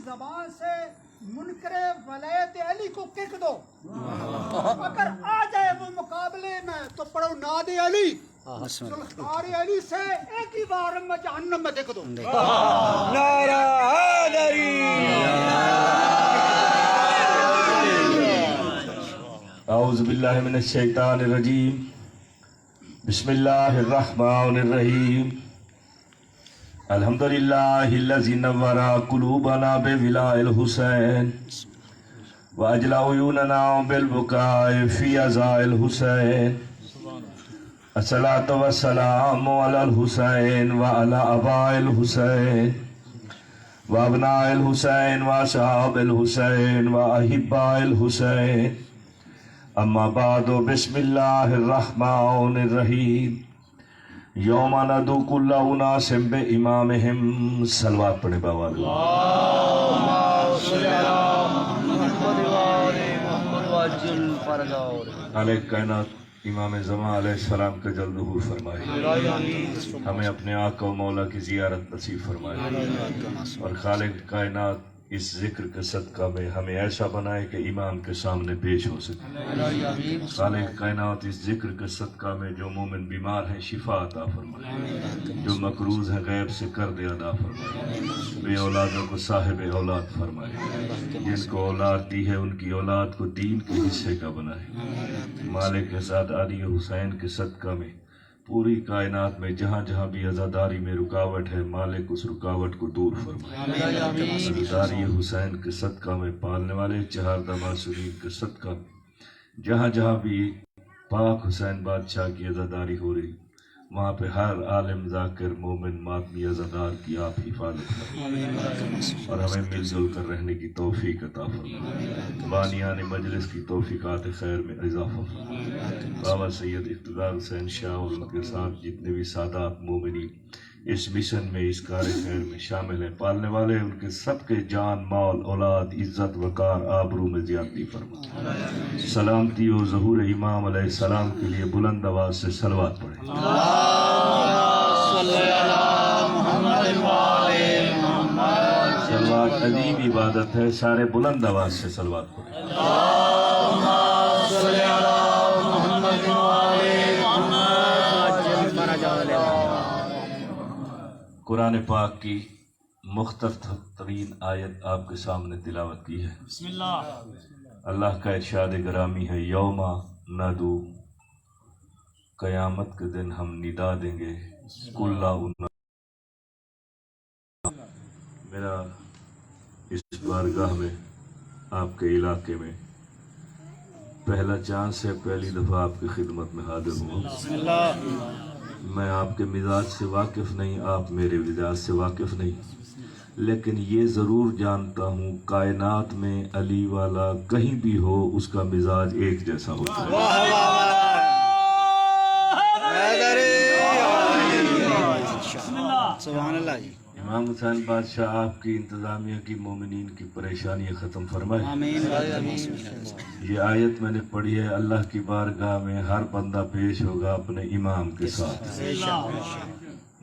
زبان سے منکر ولایت علی کو کک دو، اگر آ جائے وہ مقابلے میں تو پڑھو ناد علی، ذوالفقار علی سے ایک ہی بار میں جہنم میں دیکھ دو۔ نعرہ حیدری۔ اعوذ باللہ من الشیطان الرجیم، بسم اللہ الرحمن الرحیم، الحمدللہ الذی نور قلوبنا بولاء الحسین واجلا عیوننا بالبکاء فی عزاء الحسین، الصلاۃ والسلام علی الحسین وعلی آباء الحسین وابناء الحسین واصحاب الحسین واحباء الحسین، اما بعد، بسم اللہ الرحمن الرحیم، یوم ندعو کل اناس بامامہم، صلوات پڑھے باوا خالق کائنات امام زمان علیہ السلام کا جلد ظہور فرمائے، ہمیں اپنے آقا و مولا کی زیارت نصیب فرمائے، اور خالق کائنات اس ذکر کے صدقہ میں ہمیں ایسا بنائے کہ امام کے سامنے پیش ہو سکے۔ خالق کائنات اس ذکر کے صدقہ میں جو مومن بیمار ہیں شفا عطا فرمائے، جو مقروض ہیں غیب سے قرض ادا فرمائے، بے اولادوں کو صاحب اولاد فرمائے، جن کو اولاد دی ہے ان کی اولاد کو دین کے حصے کا بنائے۔ مالک زاد علی حسین کے صدقہ میں پوری کائنات میں جہاں جہاں بھی عزاداری میں رکاوٹ ہے، مالک اس رکاوٹ کو دور فرمائے۔ عزاداری حسین کے صدقہ میں پالنے والے چہاردہ معصومین کے صدقہ میں جہاں جہاں بھی پاک حسین بادشاہ کی عزاداری ہو رہی، وہاں پہ ہر عالم ذاکر مومن ماتمی عزادار کی آپ حفاظت فرمائے، اور ہمیں مل جل کر رہنے کی توفیق عطا فرمائے، بانیان مجلس کی توفیقات خیر میں اضافہ فرمائے۔ بابا سید اقتدار حسین شاہ اور ان کے ساتھ جتنے بھی سادات مومنین اس مشن میں اس کار خیر میں شامل ہیں، پالنے والے ان کے سب کے جان مال اولاد عزت وقار آبرو میں زیادتی فرمائے۔ سلامتی و ظہور امام علیہ السلام کے لیے بلند آواز سے صلوات پڑھیں۔ صلوات عظیم عبادت ہے، سارے بلند آواز سے صلوات پڑھیں۔ قرآن پاک کی مختصر ترین آیت آپ کے سامنے تلاوت کی ہے۔ اللہ کا ارشاد گرامی ہے، یوم ندعو، قیامت کے دن ہم ندا دیں گے کل اناس۔ میرا اس بارگاہ میں آپ کے علاقے میں پہلا چاند سے پہلی دفعہ آپ کی خدمت میں حاضر ہوں۔ میں آپ کے مزاج سے واقف نہیں، آپ میرے مزاج سے واقف نہیں، لیکن یہ ضرور جانتا ہوں کائنات میں علی والا کہیں بھی ہو اس کا مزاج ایک جیسا ہوتا ہے۔ سبحان اللہ جی۔ امام حسین بادشاہ آپ کی انتظامیہ کی مومنین کی پریشانیاں ختم فرمائے۔ یہ آیت میں نے پڑھی ہے، اللہ کی بارگاہ میں ہر بندہ پیش ہوگا اپنے امام کے ساتھ۔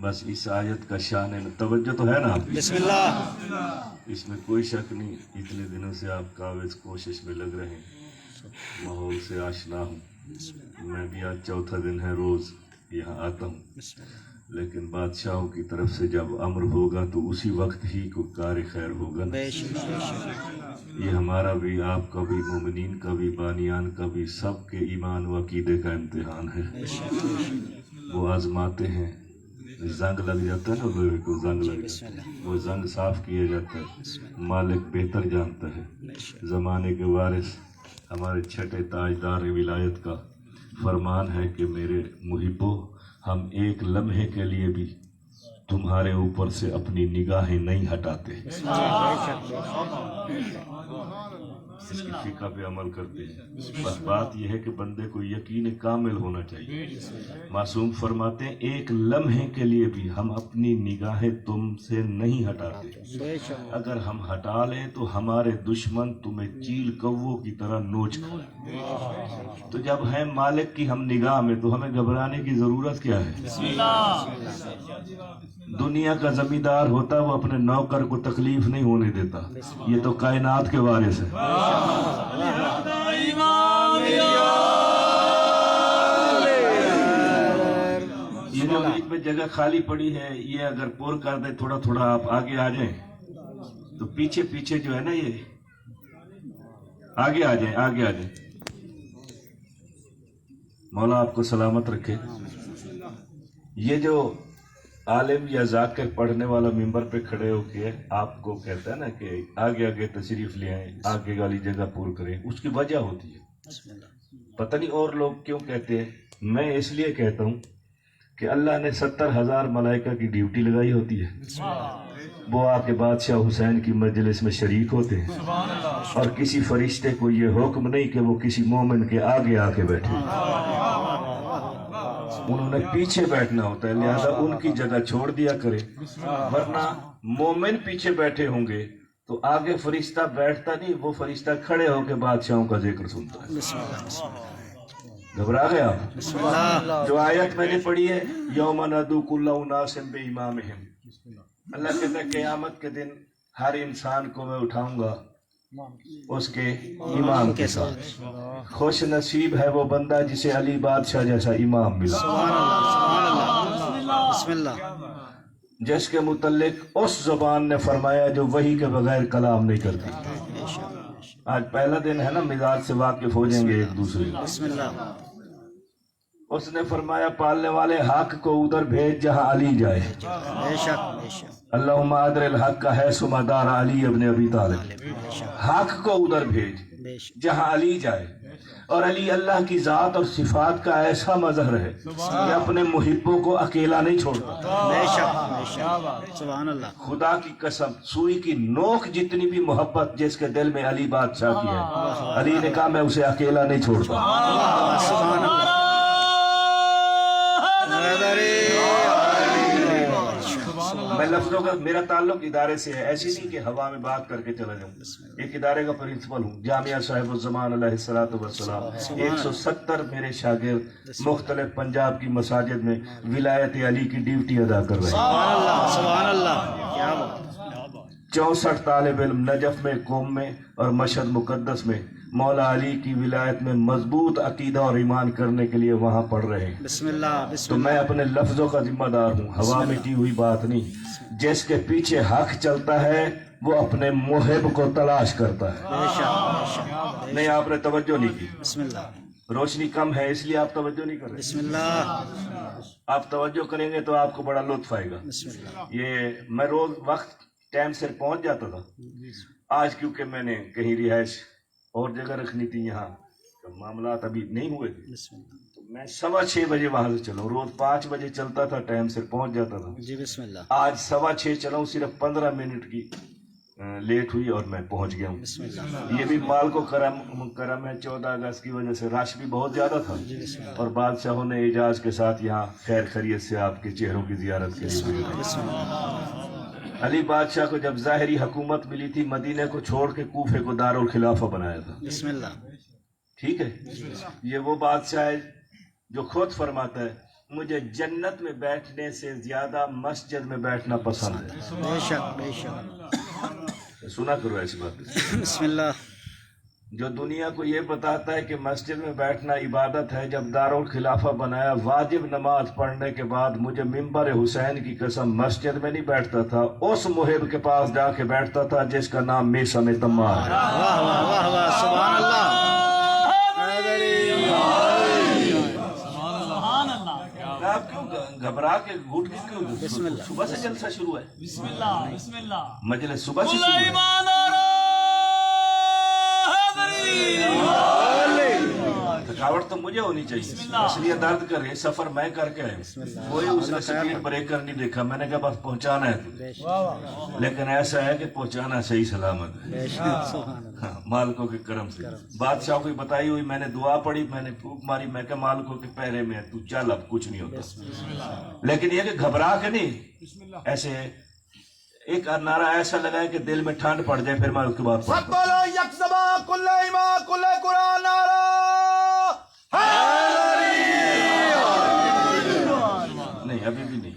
بس اس آیت کا شان توجہ تو ہے نا؟ بسم اللہ۔ اس میں کوئی شک نہیں، اتنے دنوں سے آپ کاوش کوشش میں لگ رہے ہیں، ماحول سے آشنا ہوں، میں بھی آج چوتھا دن ہے روز یہاں آتا ہوں، لیکن بادشاہوں کی طرف سے جب امر ہوگا تو اسی وقت ہی کو کار خیر ہوگا نا۔ یہ ہمارا بھی، آپ کا بھی، مومنین کا بھی، بانیان کا بھی، سب کے ایمان و عقیدے کا امتحان ہے۔ وہ آزماتے ہیں، زنگ لگ جاتا ہے نا، لوہے کو زنگ لگ جاتا ہے، وہ زنگ صاف کیا جاتا ہے، مالک بہتر جانتا ہے۔ زمانے کے وارث ہمارے چھٹے تاجدار ولایت کا فرمان ہے کہ میرے محبو، ہم ایک لمحے کے لیے بھی تمہارے اوپر سے اپنی نگاہیں نہیں ہٹاتے، اس کی فقہ پہ عمل کرتے ہیں۔ بس بات یہ ہے کہ بندے کو یقین کامل ہونا چاہیے۔ معصوم فرماتے ہیں ایک لمحے کے لیے بھی ہم اپنی نگاہیں تم سے نہیں ہٹاتے، اگر ہم ہٹا لیں تو ہمارے دشمن تمہیں چیل کووں کی طرح نوچ کھائیں۔ تو جب ہے مالک کی ہم نگاہ میں تو ہمیں گھبرانے کی ضرورت کیا ہے؟ दुनिया का जमींदार होता वो अपने नौकर को तकलीफ नहीं होने देता, ये तो कायनात के वारिस है। ये जो बीच में जगह खाली पड़ी है, ये अगर पुर कर दे, थोड़ा थोड़ा आप आगे आ जाएं, तो पीछे पीछे जो है ना, ये आगे आ जाएं, आगे आ जाएं। मौला आपको सलामत रखे। ये जो आलिम या जाकिर पढ़ने वाला मिंबर पे खड़े होके आपको कहता है ना कि आगे आगे तशरीफ ले आए, आगे वाली जगह पूरी करें, उसकी वजह होती है। पता नहीं और लोग क्यों कहते हैं, मैं इसलिए कहता हूँ कि अल्लाह ने 70,000 मलाइका की ड्यूटी लगाई होती है। वो आके बादशाह हुसैन की मजलिस में शरीक होते हैं, और किसी फरिश्ते को ये हुक्म नहीं कि वो किसी मोमिन के आगे आके बैठे, उन्होंने पीछे बैठना होता है, लिहाजा उनकी जगह छोड़ दिया करे। वरना मोमिन पीछे बैठे होंगे तो आगे फरिश्ता बैठता नहीं, वो फरिश्ता खड़े होकर बादशाहों का जिक्र सुनता है। घबरा गए आप? जो आयत मैंने पढ़ी है, यौम नदू कुल्ला उनासिम बिइमामिहिम, अल्लाह कहता है क़यामत के दिन हर इंसान को मैं उठाऊंगा उसके इमाम के साथ। खुश नसीब है वो बंदा जिसे अली बादशाह जैसा इमाम मिला, जिसके मुतल्लिक उस ज़बान ने फरमाया जो वही के बगैर कलाम नहीं करती। आज पहला दिन है ना, मिजाज से वाकिफ हो जाएंगे एक दूसरे को। उसने फरमाया पालने वाले हक को उधर भेज जहां अली जाए। अल्लाहुम्मा अदरिल हक का है सुमादार अली इब्न अबी तालिब, हक को उधर भेज जहां अली जाए। और अली अल्लाह की जात और सिफात का ऐसा मजहर है कि अपने मुहिब्बों को अकेला नहीं छोड़ता। खुदा की कसम, सुई की नोक जितनी भी मोहब्बत जिसके दिल में अली बादशाह की है, अली ने कहा मैं उसे अकेला नहीं छोड़ता। मैं लफ्जों का, मेरा ताल्लुक इदारे से है, ऐसी नहीं कि हवा में बात करके चला जाऊं। एक इदारे का प्रिंसिपल हूँ, जामिया साहिबुज़्ज़मान अलैहिस्सलातु वस्सलाम। 170 मेरे शागिर्द मुख्तलिफ पंजाब की मसाजिद में विलायत अली की ड्यूटी अदा कर रहे हैं। 64 तालिब इल्म नजफ में, कोम में और मशहद मुकद्दस में मौला अली की विलायत में मजबूत अकीदा और ईमान करने के लिए वहाँ पढ़ रहे हैं। बिस्मिल्लाह। तो मैं अपने लफ्जों का जिम्मेदार हूँ, हवा में की हुई बात नहीं। जिसके पीछे हक चलता है वो अपने मुहिब को तलाश करता है। नहीं, आपने तवज्जो नहीं की। बिस्मिल्लाह। रोशनी कम है इसलिए आप तवज्जो नहीं कर रहे। बिस्मिल्लाह। आप तवज्जो करेंगे तो आपको बड़ा लुत्फ आएगा। बिस्मिल्लाह। ये मैं रोज वक्त टाइम से पहुंच जाता था, आज क्योंकि मैंने कहीं रिहाइश और जगह रखनी थी, यहाँ तो मामलात अभी नहीं हुए थे, तो मैं 6:15 बजे वहां से चला। रोज 5 बजे चलता था, टाइम से पहुंच जाता था जी। बिस्मिल्लाह। आज 6:15 चला, सिर्फ 15 मिनट की लेट हुई और मैं पहुंच गया हूँ। ये भी माल को करम है। 14 अगस्त की वजह से रश भी बहुत ज्यादा था, और बादशाहों ने एजाज के साथ यहाँ खैर खैरियत से आपके चेहरों की जियारत के लिए। अली बादशाह को जब ज़ाहिरी हुकूमत मिली थी, मदीने को छोड़ के कूफे को दारुल खिलाफा बनाया था। बिस्मिल्लाह। ठीक है, ये वो बादशाह है जो खुद फरमाता है मुझे जन्नत में बैठने से ज्यादा मस्जिद में बैठना पसंद है। बेशक बेशक। सुना करो ऐसी बात। बिस्मिल्लाह। जो दुनिया को ये बताता है कि मस्जिद में बैठना इबादत है, जब दारुल खिलाफा बनाया वाजिब नमाज पढ़ने के बाद मुझे मिंबर हुसैन की कसम मस्जिद में नहीं बैठता था, उस मुहिब के पास जाके बैठता था जिसका नाम मेसा में तम्मार है। वाह वाह वाह वाह, सुभान अल्लाह। आप क्यों घबरा के घुट के क्यों? सुबह से जलसा शुरू है। बिस्मिल्लाह बिस्मिल्लाह। मजलिस सुबह से शुरू है। थकावट तो मुझे होनी चाहिए, इसलिए दर्द कर रही है। सफर मैं करके आया, कोई उसने स्पीड ब्रेकर नहीं देखा। मैंने कहा बस पहुंचाना है तुझे, लेकिन ऐसा है कि पहुंचाना सही सलामत है। हाँ, मालिकों के करम से। बादशाह को बताई हुई, मैंने दुआ पढ़ी, मैंने फूक मारी, मैं कहा मालिकों के पहरे में तू चल, अब कुछ नहीं होता। लेकिन ये कि घबरा के नहीं, ऐसे एक नारा ऐसा लगाए कि दिल में ठंड पड़ जाए, फिर मैं उसके बाद नहीं, अभी भी नहीं।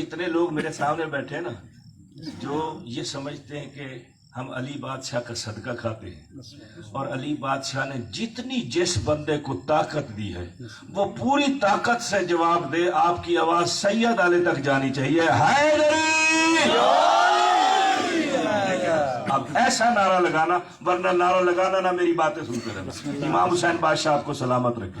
इतने लोग मेरे सामने बैठे हैं ना जो ये समझते हैं कि हम अली बादशाह का सदका खाते हैं, और अली बादशाह ने जितनी जिस बंदे को ताकत दी है वो पूरी ताकत से जवाब दे। आपकी आवाज सैयद आले तक जानी चाहिए, हैदरी। अब ऐसा नारा लगाना, वरना नारा लगाना ना मेरी बातें सुनते रहना। इमाम हुसैन बादशाह आपको सलामत रखे।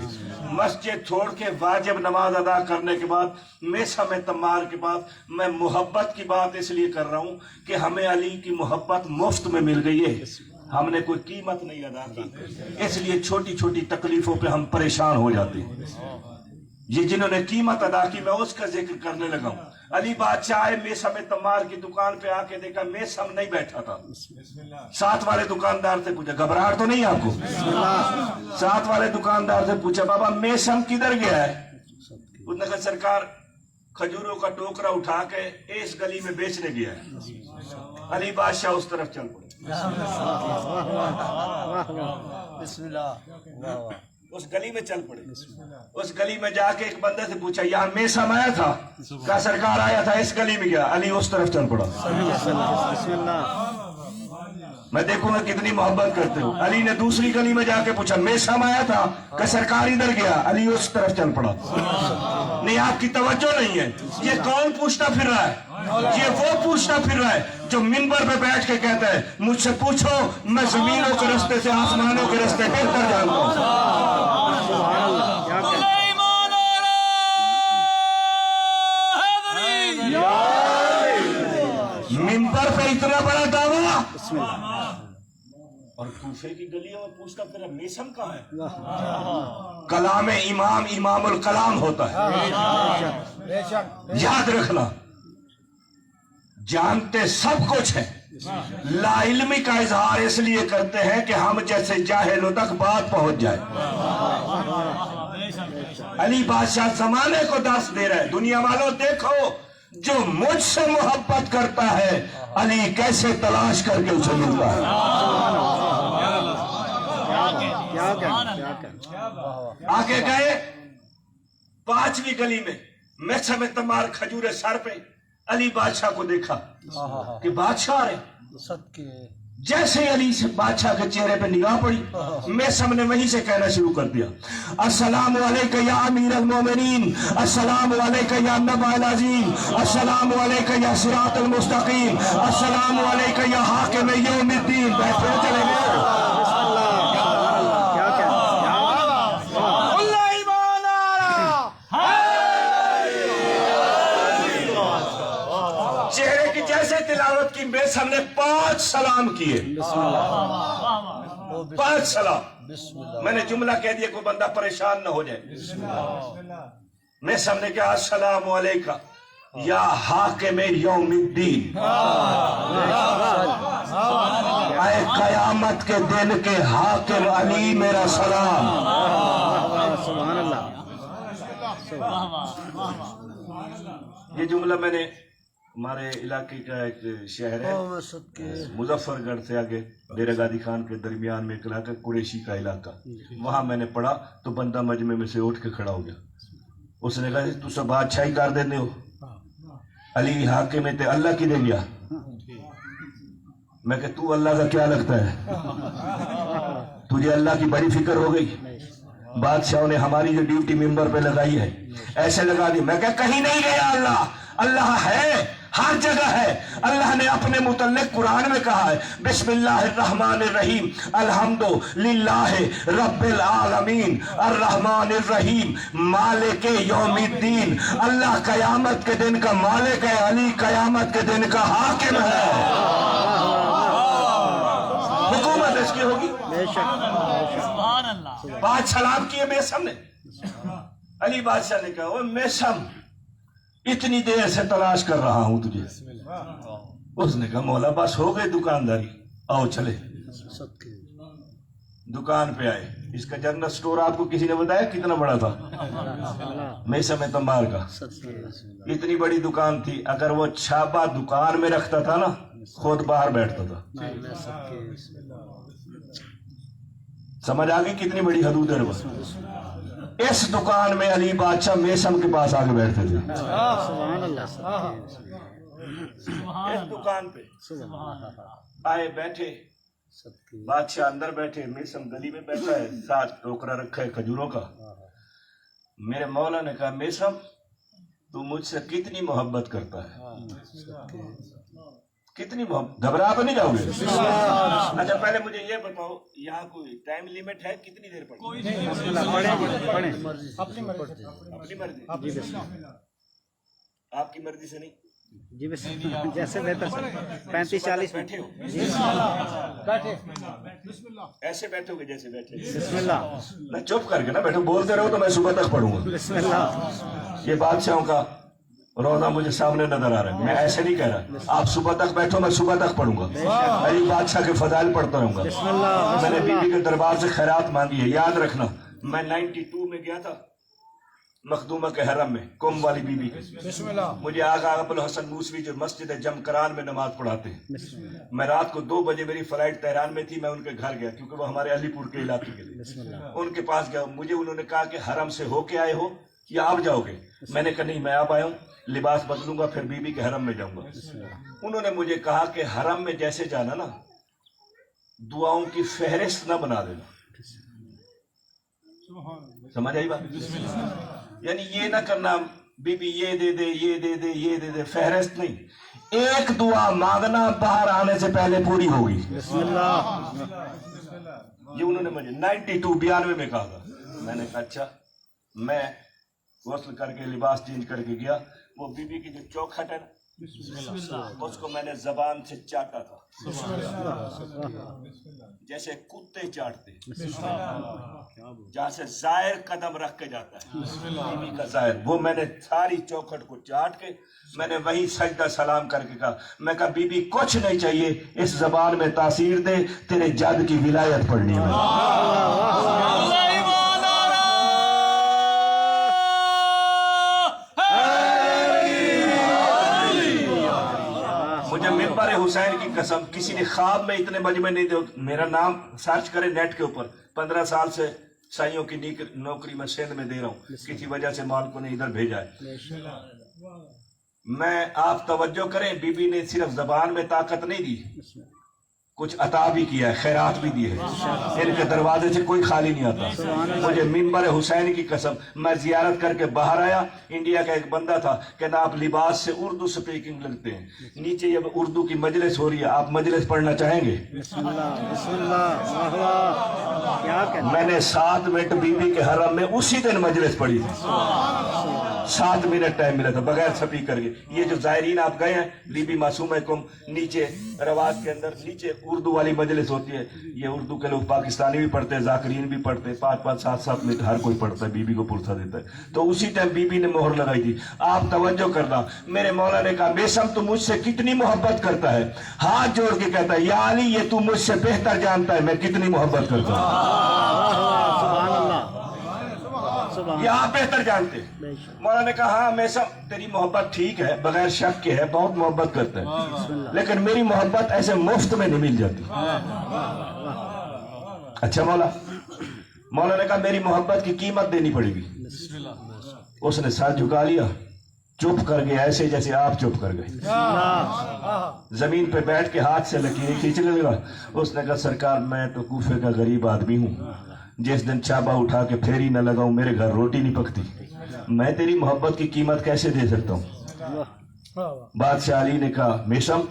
मस्जिद छोड़ के वाजिब नमाज अदा करने के बाद मेसा में तमार के बाद मैं मोहब्बत की बात इसलिए कर रहा हूँ कि हमें अली की मोहब्बत मुफ्त में मिल गई है, हमने कोई कीमत नहीं अदा की, इसलिए छोटी छोटी तकलीफों पे हम परेशान हो जाते हैं। ये जिन्होंने कीमत अदा की मैं उसका जिक्र करने लगा हूँ। अली बादशाह आए, मेसा में तमार की दुकान पे आके देखा मेसम नहीं बैठा था। साथ वाले दुकानदार से पूछा, घबराहट तो नहीं आपको? साथ वाले दुकानदार से पूछा, बाबा मेसम किधर गया है? उसने कहा, सरकार खजूरों का टोकरा उठा के इस गली में बेचने गया है। अली बादशाह उस तरफ चल पड़े। उस गली में चल पड़े। उस गली में जाके एक बंदे से पूछा, यहाँ मेसम आया था? कहा, सरकार आया था, इस गली में गया। अली उस तरफ चल पड़ा। मैं देखूंगा कितनी मोहब्बत करते हो। अली ने दूसरी गली में जाके पूछा, मेसम आया था? कहा, सरकार इधर गया। अली उस तरफ चल पड़ा। नहीं, आपकी तवज्जो नहीं है। ये कौन पूछता फिर रहा है? ये वो पूछता फिर रहा है जो मिंबर पे बैठ के कहता है, मुझसे पूछो, मैं जमीनों के रास्ते से आसमानों के रास्ते बेहतर जानता हूँ। मिंबर पे इतना बड़ा दावा, और कूफे की गलियों में पूछता फिर मेसम कहाँ है? कलाम इमाम इमामुल कलाम होता है, याद रखना। जानते सब कुछ है, ला इल्मी का इजहार इसलिए करते हैं कि हम जैसे जाहिलों तक बात पहुंच जाए। अली बादशाह जमाने को दर्श दे रहा है, दुनिया वालों देखो, जो मुझसे मोहब्बत करता है अली कैसे तलाश करके उसे मिलता है। आगे गए 5वीं गली में मेसा में तमार खजूरे सर पे अली बादशाह को देखा कि बादशाह है। जैसे अली से बादशाह के चेहरे पे निगाह पड़ी, मैं सबने वहीं से कहना शुरू कर दिया, अस्सलामु अलैका या अमीरुल मोमिनीन, अस्सलामु अलैका या नबील अज़ीम, अस्सलामु अलैका या सिरातुल मुस्तकीम, अस्सलामु अलैका या हाकिम यौमिद्दीन। बैठे चले गए। चेहरे की जैसे तिलावत की, मैं सबने 5 सलाम किए। 5 सलाम। मैंने जुमला कह दिया, कोई बंदा परेशान न हो जाए। मैं सबने कहा, अस्सलामु अलैका या हाकिम यौमिद्दीन, आए कयामत के दिन के हाकिम अली मेरा सलाम। ये जुमला मैंने हमारे इलाके का एक शहर है मुजफ्फरगढ़ से आगे डेरा गादी खान के दरमियान में एक इलाका कुरैशी का इलाका, वहां मैंने पढ़ा तो बंदा मजमे में से उठ के खड़ा हो गया। उसने कहा, तू सब बादशाही कर देने हो, अली हाकिम में ते अल्लाह की दे गया। मैं कह, तू अल्लाह का क्या लगता है? तुझे अल्लाह की बड़ी फिक्र हो गई। बादशाहों ने हमारी जो ड्यूटी मिंबर पे लगाई है ऐसे लगा दी। मैं कह, कहीं नहीं गया अल्लाह, अल्लाह है, हर जगह है। अल्लाह ने अपने मुतल्लिक कुरान में कहा है, बिस्मिल्लाहिर्रहमानिर्रहीम, अल्हम्दुलिल्लाहि रब्बिल आलमीन, अर्रहमानिर्रहीम, मालिके यौमिद्दीन। अल्लाह कयामत के दिन का मालिक है, अली कयामत के दिन का हाकिम है। हुकूमत इसकी होगी। 5 सलाम किए मेसम ने। अली बादशाह ने कहा, ओ मेसम, इतनी देर से तलाश कर रहा हूं तुझे। उसने कहा, मौला बस हो गई दुकानदारी, आओ चले। दुकान पे आए। इसका जनरल स्टोर आपको किसी ने बताया कितना बड़ा था? मेसा में तंबार का इतनी बड़ी दुकान थी। अगर वो छापा दुकान में रखता था ना, खुद बाहर बैठता था। समझ आ गई कितनी बड़ी हदूद है। इस दुकान में अली बादशाह मेसम के पास आके बैठते थे। सुभान अल्लाह। इस दुकान पे आए बैठे, बादशाह अंदर बैठे, मेसम गली में बैठा है, साथ टोकरा रखा है खजूरों का। मेरे मौला ने कहा, मेसम तू मुझसे कितनी मोहब्बत करता है, कितनी मोहब्बत, घबरा तो नहीं जाओगे? अच्छा पहले मुझे ये बताओ, यहाँ कोई टाइम लिमिट है, कितनी देर पढ़ें? अपनी मर्जी, आपकी मर्जी से नहीं? जी बस जैसे बेहतर सर। 35-40 बैठे हो, बैठे ऐसे बैठोगे जैसे बैठे? बिस्मिल्लाह। ना चुप करके ना बैठो, बोलते रहो तो मैं सुबह तक पढ़ूंगा। बिस्मिल्लाह। ये बादशाहों का रोना मुझे सामने नजर आ रहा है, मैं ऐसे नहीं कह रहा। आप सुबह तक बैठो, मैं सुबह तक पढ़ूंगा, अली बादशाह के फजाइल पढ़ता रहूंगा। मैंने बीबी के दरबार से खैरात मांगी है, याद रखना। मैं 92 में गया था मखदूमा के हरम में, कुम वाली बीबी के। मुझे आगा अबुल हसन मूसवी जो मस्जिद जमकरान में नमाज पढ़ाते हैं, मैं रात को 2 बजे मेरी फ्लाइट तेहरान में थी, मैं उनके घर गया क्योंकि वो हमारे अलीपुर के इलाके के थे। उनके पास गया, मुझे उन्होंने कहा कि हरम से होके आए हो या आप जाओगे? मैंने कहा नहीं, मैं आप आया हूँ, लिबास बदलूंगा फिर बीबी के हरम में जाऊंगा। उन्होंने मुझे कहा कि हरम में जैसे जाना ना, दुआओं की फहरिस्त ना बना देना। समझ आई बात? यानी ये ना करना बीबी ये दे दे, ये दे दे, ये दे दे, फहरिस्त नहीं। एक दुआ मांगना बाहर आने से पहले पूरी होगी। ये उन्होंने मुझे 92 में कहा था। मैंने कहा अच्छा। मैं गौसल करके लिबास चेंज करके गया, वो बीबी की जो चौखट है उसको मैंने जबान से चाटा था, जैसे कुत्ते चाटते, जहां से जायर कदम रख के जाता है बीबी का जायर, वो मैंने सारी चौखट को चाट के मैंने वही सजदा सलाम करके कहा, मैं कहा बीबी कुछ नहीं चाहिए, इस जबान में तासीर दे, तेरे जद की विलायत पढ़नी है। मुझे मिंबर हुसैन की कसम, किसी ने ख्वाब में इतने मजमे नहीं दे। मेरा नाम सर्च करें नेट के ऊपर, 15 साल से साइयों की नौकरी में सिंध में दे रहा हूँ, किसी वजह से मालिकों ने इधर भेजा है। मैं आप तवज्जो करें, बीबी ने सिर्फ जबान में ताकत नहीं दी, कुछ अता भी किया है, खैरात भी दी है। इनके दरवाजे से कोई खाली नहीं आता। मुझे मिंबर हुसैन की कसम, मैं जियारत करके बाहर आया, इंडिया का एक बंदा था, कहना आप लिबास से उर्दू स्पीकिंग लगते हैं, नीचे ये उर्दू की मजलिस हो रही है, आप मजलिस पढ़ना चाहेंगे? मैंने 7 मिनट बीबी के हरम में उसी दिन मजलिस पढ़ी थी, 7 मिनट टाइम मिला था बगैर स्पीकर के। ये जो जायरीन आप गए हैं, बीबी मासूम कुम, नीचे रवाज के अंदर नीचे उर्दू वाली मजलिस होती है, ये उर्दू के लोग पाकिस्तानी भी पढ़ते हैं, जाकरीन भी पढ़ते हैं, 5-5, 7-7 मिनट हर कोई पढ़ता है, बीबी को पुरसा देता है। तो उसी टाइम बीबी ने मोहर लगाई थी। आप तवज्जो करना, मेरे मौला ने कहा बेशम तू मुझसे कितनी मोहब्बत करता है, हाथ जोड़ के कहता है या अली ये तू मुझसे बेहतर जानता है मैं कितनी मोहब्बत करता हूँ। आप बेहतर जानते। मौला ने कहा हाँ मैं सब तेरी मोहब्बत ठीक है, बगैर शक के है, बहुत मोहब्बत करते हैं, लेकिन मेरी मोहब्बत ऐसे मुफ्त में नहीं मिल जाती। अच्छा मौला ने कहा मेरी मोहब्बत की कीमत देनी पड़ेगी। उसने सर झुका लिया, चुप कर गया, ऐसे जैसे आप चुप कर गए, जमीन पे बैठ के हाथ से लकीरें खींचने लगा। उसने कहा सरकार मैं तो कूफे का गरीब आदमी हूँ, जिस दिन चाबा उठा के फेरी न लगाऊं मेरे घर रोटी नहीं पकती, मैं तेरी मोहब्बत की कीमत कैसे दे सकता हूँ? बादशाह अली ने कहा मेशम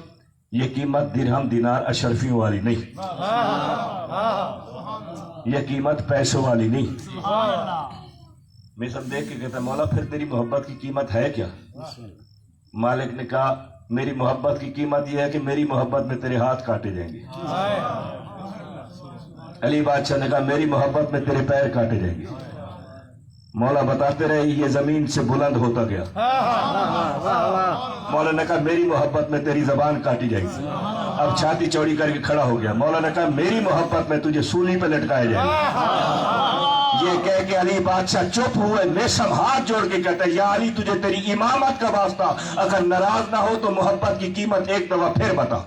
ये कीमत दिरहम दिनार अशरफियों वाली नहीं, ये कीमत पैसों वाली नहीं। मेशम देख के कहता मौला फिर तेरी मोहब्बत की कीमत है क्या? मालिक ने कहा मेरी मोहब्बत की कीमत यह है कि मेरी मोहब्बत में तेरे हाथ काटे जाएंगे। अली बादशाह ने कहा मेरी मोहब्बत में तेरे पैर काटे जाएंगे। मौला बताते रहे ये जमीन से बुलंद होता गया। मौला ने कहा मेरी मोहब्बत में तेरी जबान काटी जाएगी। अब छाती चौड़ी करके खड़ा हो गया। मौला ने कहा मेरी मोहब्बत में तुझे सूली पे लटकाया जाएगा। ये कह के अली बादशाह चुप हुए। मेशम हाथ जोड़ के कहता है या अली तुझे तेरी इमामत का वास्ता, अगर नाराज ना हो तो मोहब्बत की कीमत एक दफा फिर बता।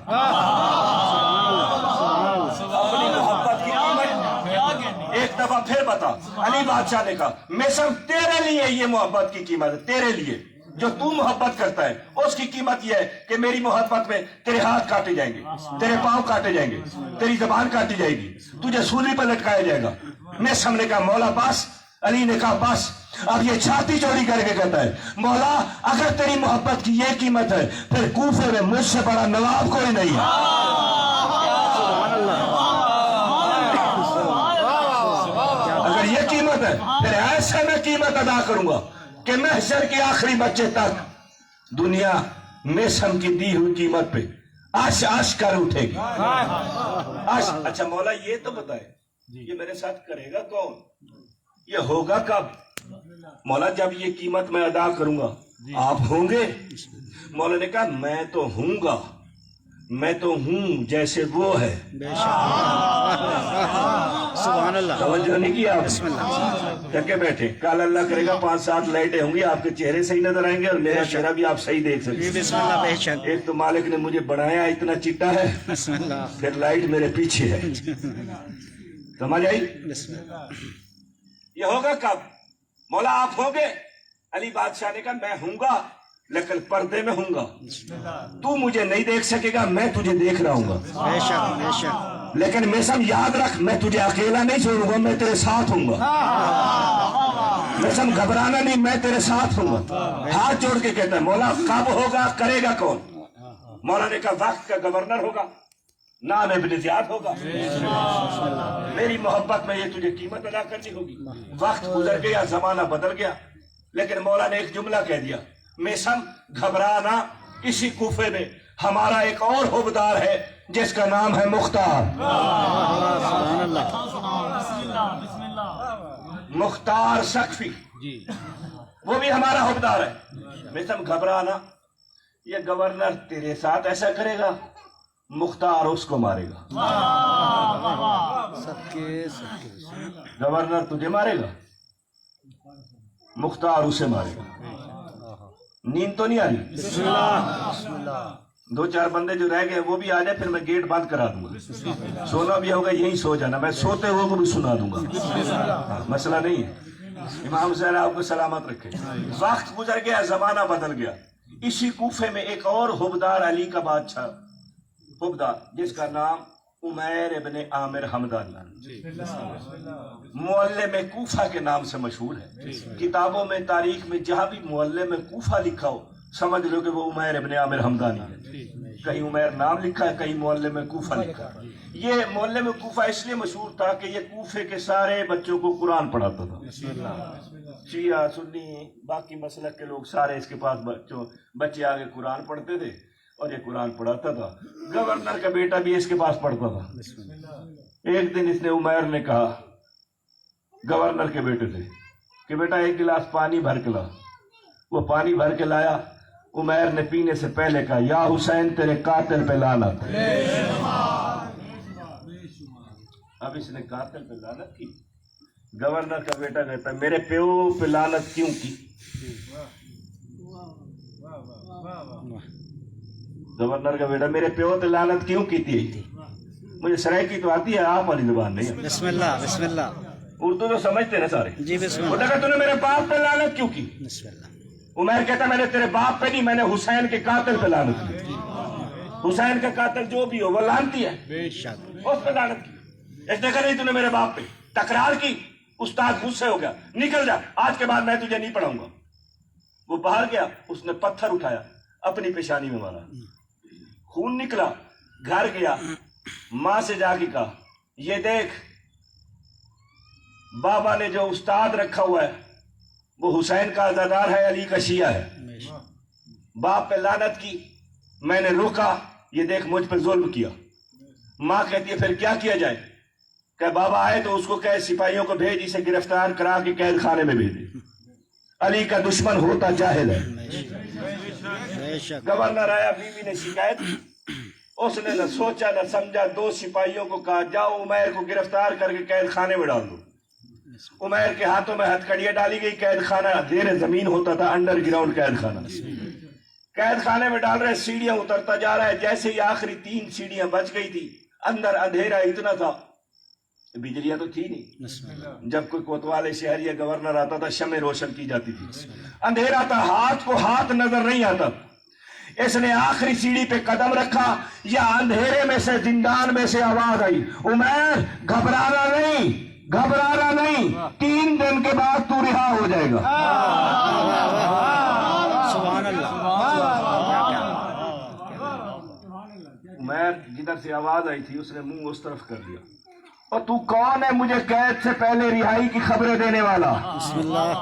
अपनी मोहब्बत की कीमत एक दफा फिर बता। अली बादशाह ने कहा, मेसम तेरे लिए ये मोहब्बत की कीमत है, तेरे लिए जो तू मोहब्बत करता है उसकी कीमत यह है कि मेरी मोहब्बत में तेरे हाथ काटे जाएंगे, तेरे पांव काटे जाएंगे, तेरी जबान काटी जाएगी, तुझे सूली पर लटकाया जाएगा। मेसम ने कहा, मौला बस। अली ने कहा, बस। अब ये छाती चौड़ी करके कहता है, मौला अगर तेरी मोहब्बत की ये कीमत है फिर कूफे में मुझसे बड़ा नवाब कोई नहीं है। अगर ये कीमत है फिर ऐसे मैं कीमत अदा करूंगा कि महशर के आखिरी बच्चे तक दुनिया मेसम की दी हुई कीमत पे आश आश कर उठेगी। आश। अच्छा मौला ये तो बताए, ये मेरे साथ करेगा कौन, ये होगा कब? मौला जब ये कीमत मैं अदा करूंगा आप होंगे। मौला ने कहा, मैं तो हूंगा, मैं तो हूं जैसे वो है। सुभान अल्लाह। तवज्जो नहीं किया आप? थके बैठे। कल अल्लाह करेगा 5-7 लाइटें होंगी, आपके चेहरे सही नजर आएंगे और मेरा चेहरा भी आप सही देख सकते। बिस्मिल्लाह। बेशक। एक तो मालिक ने मुझे बनाया इतना चिट्टा है, बिस्मिल्लाह। फिर लाइट मेरे पीछे है। समझ आई? ये होगा कब? मौला आप होंगे। अली बादशाह ने कहा, मैं हूंगा लेकिन पर्दे में हूंगा, तू मुझे नहीं देख सकेगा, मैं तुझे देख रहा हूंगा। बेशक बेशक। लेकिन मेसम याद रख, मैं तुझे अकेला नहीं छोड़ूंगा, मैं तेरे साथ हूंगा। मेसम घबराना नहीं, मैं तेरे साथ हूंगा। हाथ जोड़ के कहता है, मौला कब होगा, करेगा कौन? मौला ने कहा, वक्त का गवर्नर होगा, नाम इब्न ज़ियाद होगा। मेरी मोहब्बत में ये तुझे कीमत अदा करनी होगी। वक्त गुजर गया, जमाना बदल गया, लेकिन मौला ने एक जुमला कह दिया, मेसम घबराना, इसी कूफे में हमारा एक और हुबदार है जिसका नाम है मुख्तार। मुख्तार सकफी, वो भी हमारा हुबदार है। मेसम घबराना, ये गवर्नर तेरे साथ ऐसा करेगा, मुख्तार उसको मारेगा। गवर्नर तुझे मारेगा, मुख्तार उसे मारेगा। नींद तो नहीं आ रही? 2-4 बंदे जो रह गए वो भी आ जाए, फिर मैं गेट बंद करा दूंगा। सोना भी होगा, यहीं सो जाना, मैं सोते हुए को भी सुना दूंगा, मसला नहीं है। इमाम हुसैन आपको सलामत रखे। वक्त गुजर गया, जमाना बदल गया। इसी कूफे में एक और हुबदार, अली का बादशाह हुबदार, जिसका नाम उमैर इब्न आमिर हमदानी, मुअल्लिम में कूफा के नाम से मशहूर है। किताबों में, तारीख में जहां भी मुअल्लिम में कूफा लिखा हो, समझ लो कि वो उमैर इब्न आमिर हमदानी है। कहीं उमैर नाम लिखा है, कहीं मुअल्लिम में कूफा लिखा है। ये मुअल्लिम में कूफा इसलिए मशहूर था कि ये कूफे के सारे बच्चों को कुरान पढ़ाता था। शिया, सुन्नी, बाकी मसलक के लोग सारे इसके पास बच्चे आगे कुरान पढ़ते थे और ये कुरान पढ़ाता था। गवर्नर का बेटा भी इसके पास पढ़ता था। एक दिन इसने उमैर ने कहा गवर्नर के बेटे से कि बेटा एक गिलास पानी भर के ला। वो पानी भर के लाया। उमैर ने पीने से पहले कहा, या हुसैन तेरे कातिल पे लानत। अब इसने कातिल पे लानत की। गवर्नर का बेटा कहता, मेरे प्यो पे लानत क्यों की? गवर्नर का बेटा, मेरे प्यो पे लानत क्यों की थी? मुझे सराइकी तो आती है, आप वाली जुबान नहीं है। बिस्मिल्लाह बिस्मिल्लाह। उर्दू तो समझते ना सारे जी। बिस्मिल्लाह। वो कहता, तूने मेरे बाप पे लानत क्यों की? बिस्मिल्लाह। उमैर कहता, मैंने तेरे बाप पे नहीं, मैंने हुसैन के कातिल पे लानत की। हुसैन का कातिल जो भी हो वो लानती है, बेशक। उस पे लानत की। इसने कहा, नहीं तूने मेरे बाप पे तकरार की। उस्ताद गुस्से हो गया, निकल जा, आज के बाद मैं तुझे नहीं पढ़ाऊंगा। वो बाहर गया, उसने पत्थर उठाया, अपनी पेशानी में मारा, खून निकला। घर गया, माँ से जाके कहा, ये देख बाबा ने जो उस्ताद रखा हुआ है वो हुसैन का अज़ादार है, अली का शिया है। बाप पे लानत की, मैंने रोका, ये देख मुझ पे जुल्म किया। माँ कहती है, फिर क्या किया जाए? कह बाबा आए तो उसको कह सिपाहियों को भेज, इसे गिरफ्तार करा के कैद खाने में भेजे। अली का दुश्मन होता जाहिल है। गवर्नर आया, बीवी ने शिकायत की। उसने न सोचा न समझा, 2 सिपाहियों को कहा, जाओ उमैर को गिरफ्तार करके कैद खाने में डाल दो। उमैर के हाथों में हथकड़ियां डाली गई। कैद खाना देर जमीन होता था, अंडरग्राउंड कैद खाना। कैद खाने में डाल रहे, सीढ़ियां उतरता जा रहा है। जैसे ही आखिरी 3 सीढ़ियां बच गई थी, अंदर अंधेरा इतना था بجلیاں تو تھی نہیں، جب کوئی کوتوال شہر یا گورنر آتا تھا شمع روشن کی جاتی تھی، اندھیرا تھا، ہاتھ کو ہاتھ نظر نہیں آتا۔ اس نے آخری سیڑھی پہ قدم رکھا، یا اندھیرے میں سے زندان میں سے آواز آئی، عمیر گھبرانا نہیں، گھبرانا نہیں، 3 دن کے بعد تو رہا ہو جائے گا۔ سبحان اللہ۔ عمیر جدھر سے آواز آئی تھی اس نے منہ اس طرف کر دیا، اور تو کون ہے مجھے قید سے پہلے رہائی کی خبریں دینے والا؟ بسم اللہ۔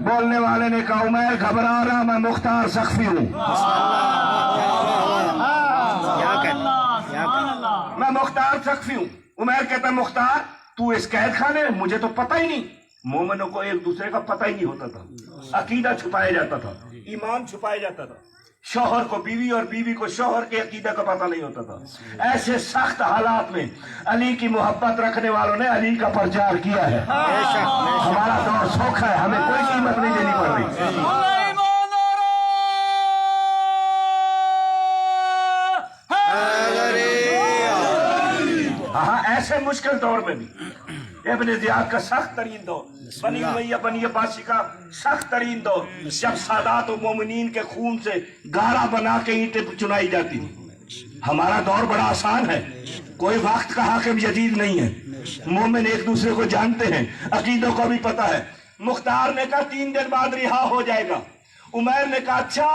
بولنے والے نے کہا، عمیر گھبرا رہا، میں مختار سخفی ہوں، میں مختار سخفی ہوں۔ عمیر کہتا ہے، مختار تو اس قید خانے میں؟ مجھے تو پتہ ہی نہیں۔ مومنوں کو ایک دوسرے کا پتہ ہی نہیں ہوتا تھا، عقیدہ چھپایا جاتا تھا، ایمان چھپایا جاتا تھا، شوہر کو بیوی اور بیوی کو شوہر کے عقیدہ کا پتہ نہیں ہوتا تھا۔ ایسے سخت حالات میں علی کی محبت رکھنے والوں نے علی کا پرچار کیا ہے۔ ہمارا دور سوکھا ہے، ہمیں کوئی قیمت نہیں دینی پڑ رہی۔ ہاں، ایسے مشکل دور میں بھی ابن زیاد کا سخت ترین دور، بنی امیہ بنی عباسی کا سخت ترین دور، جب سادات و مومنین کے خون سے گارا بنا کے اینٹیں چنائی جاتی تھی۔ ہمارا دور بڑا آسان ہے، کوئی وقت کا حاکم جدید نہیں ہے، مومن ایک دوسرے کو جانتے ہیں، عقیدوں کو بھی پتہ ہے۔ مختار نے کہا 3 دن بعد رہا ہو جائے گا۔ عمیر نے کہا، اچھا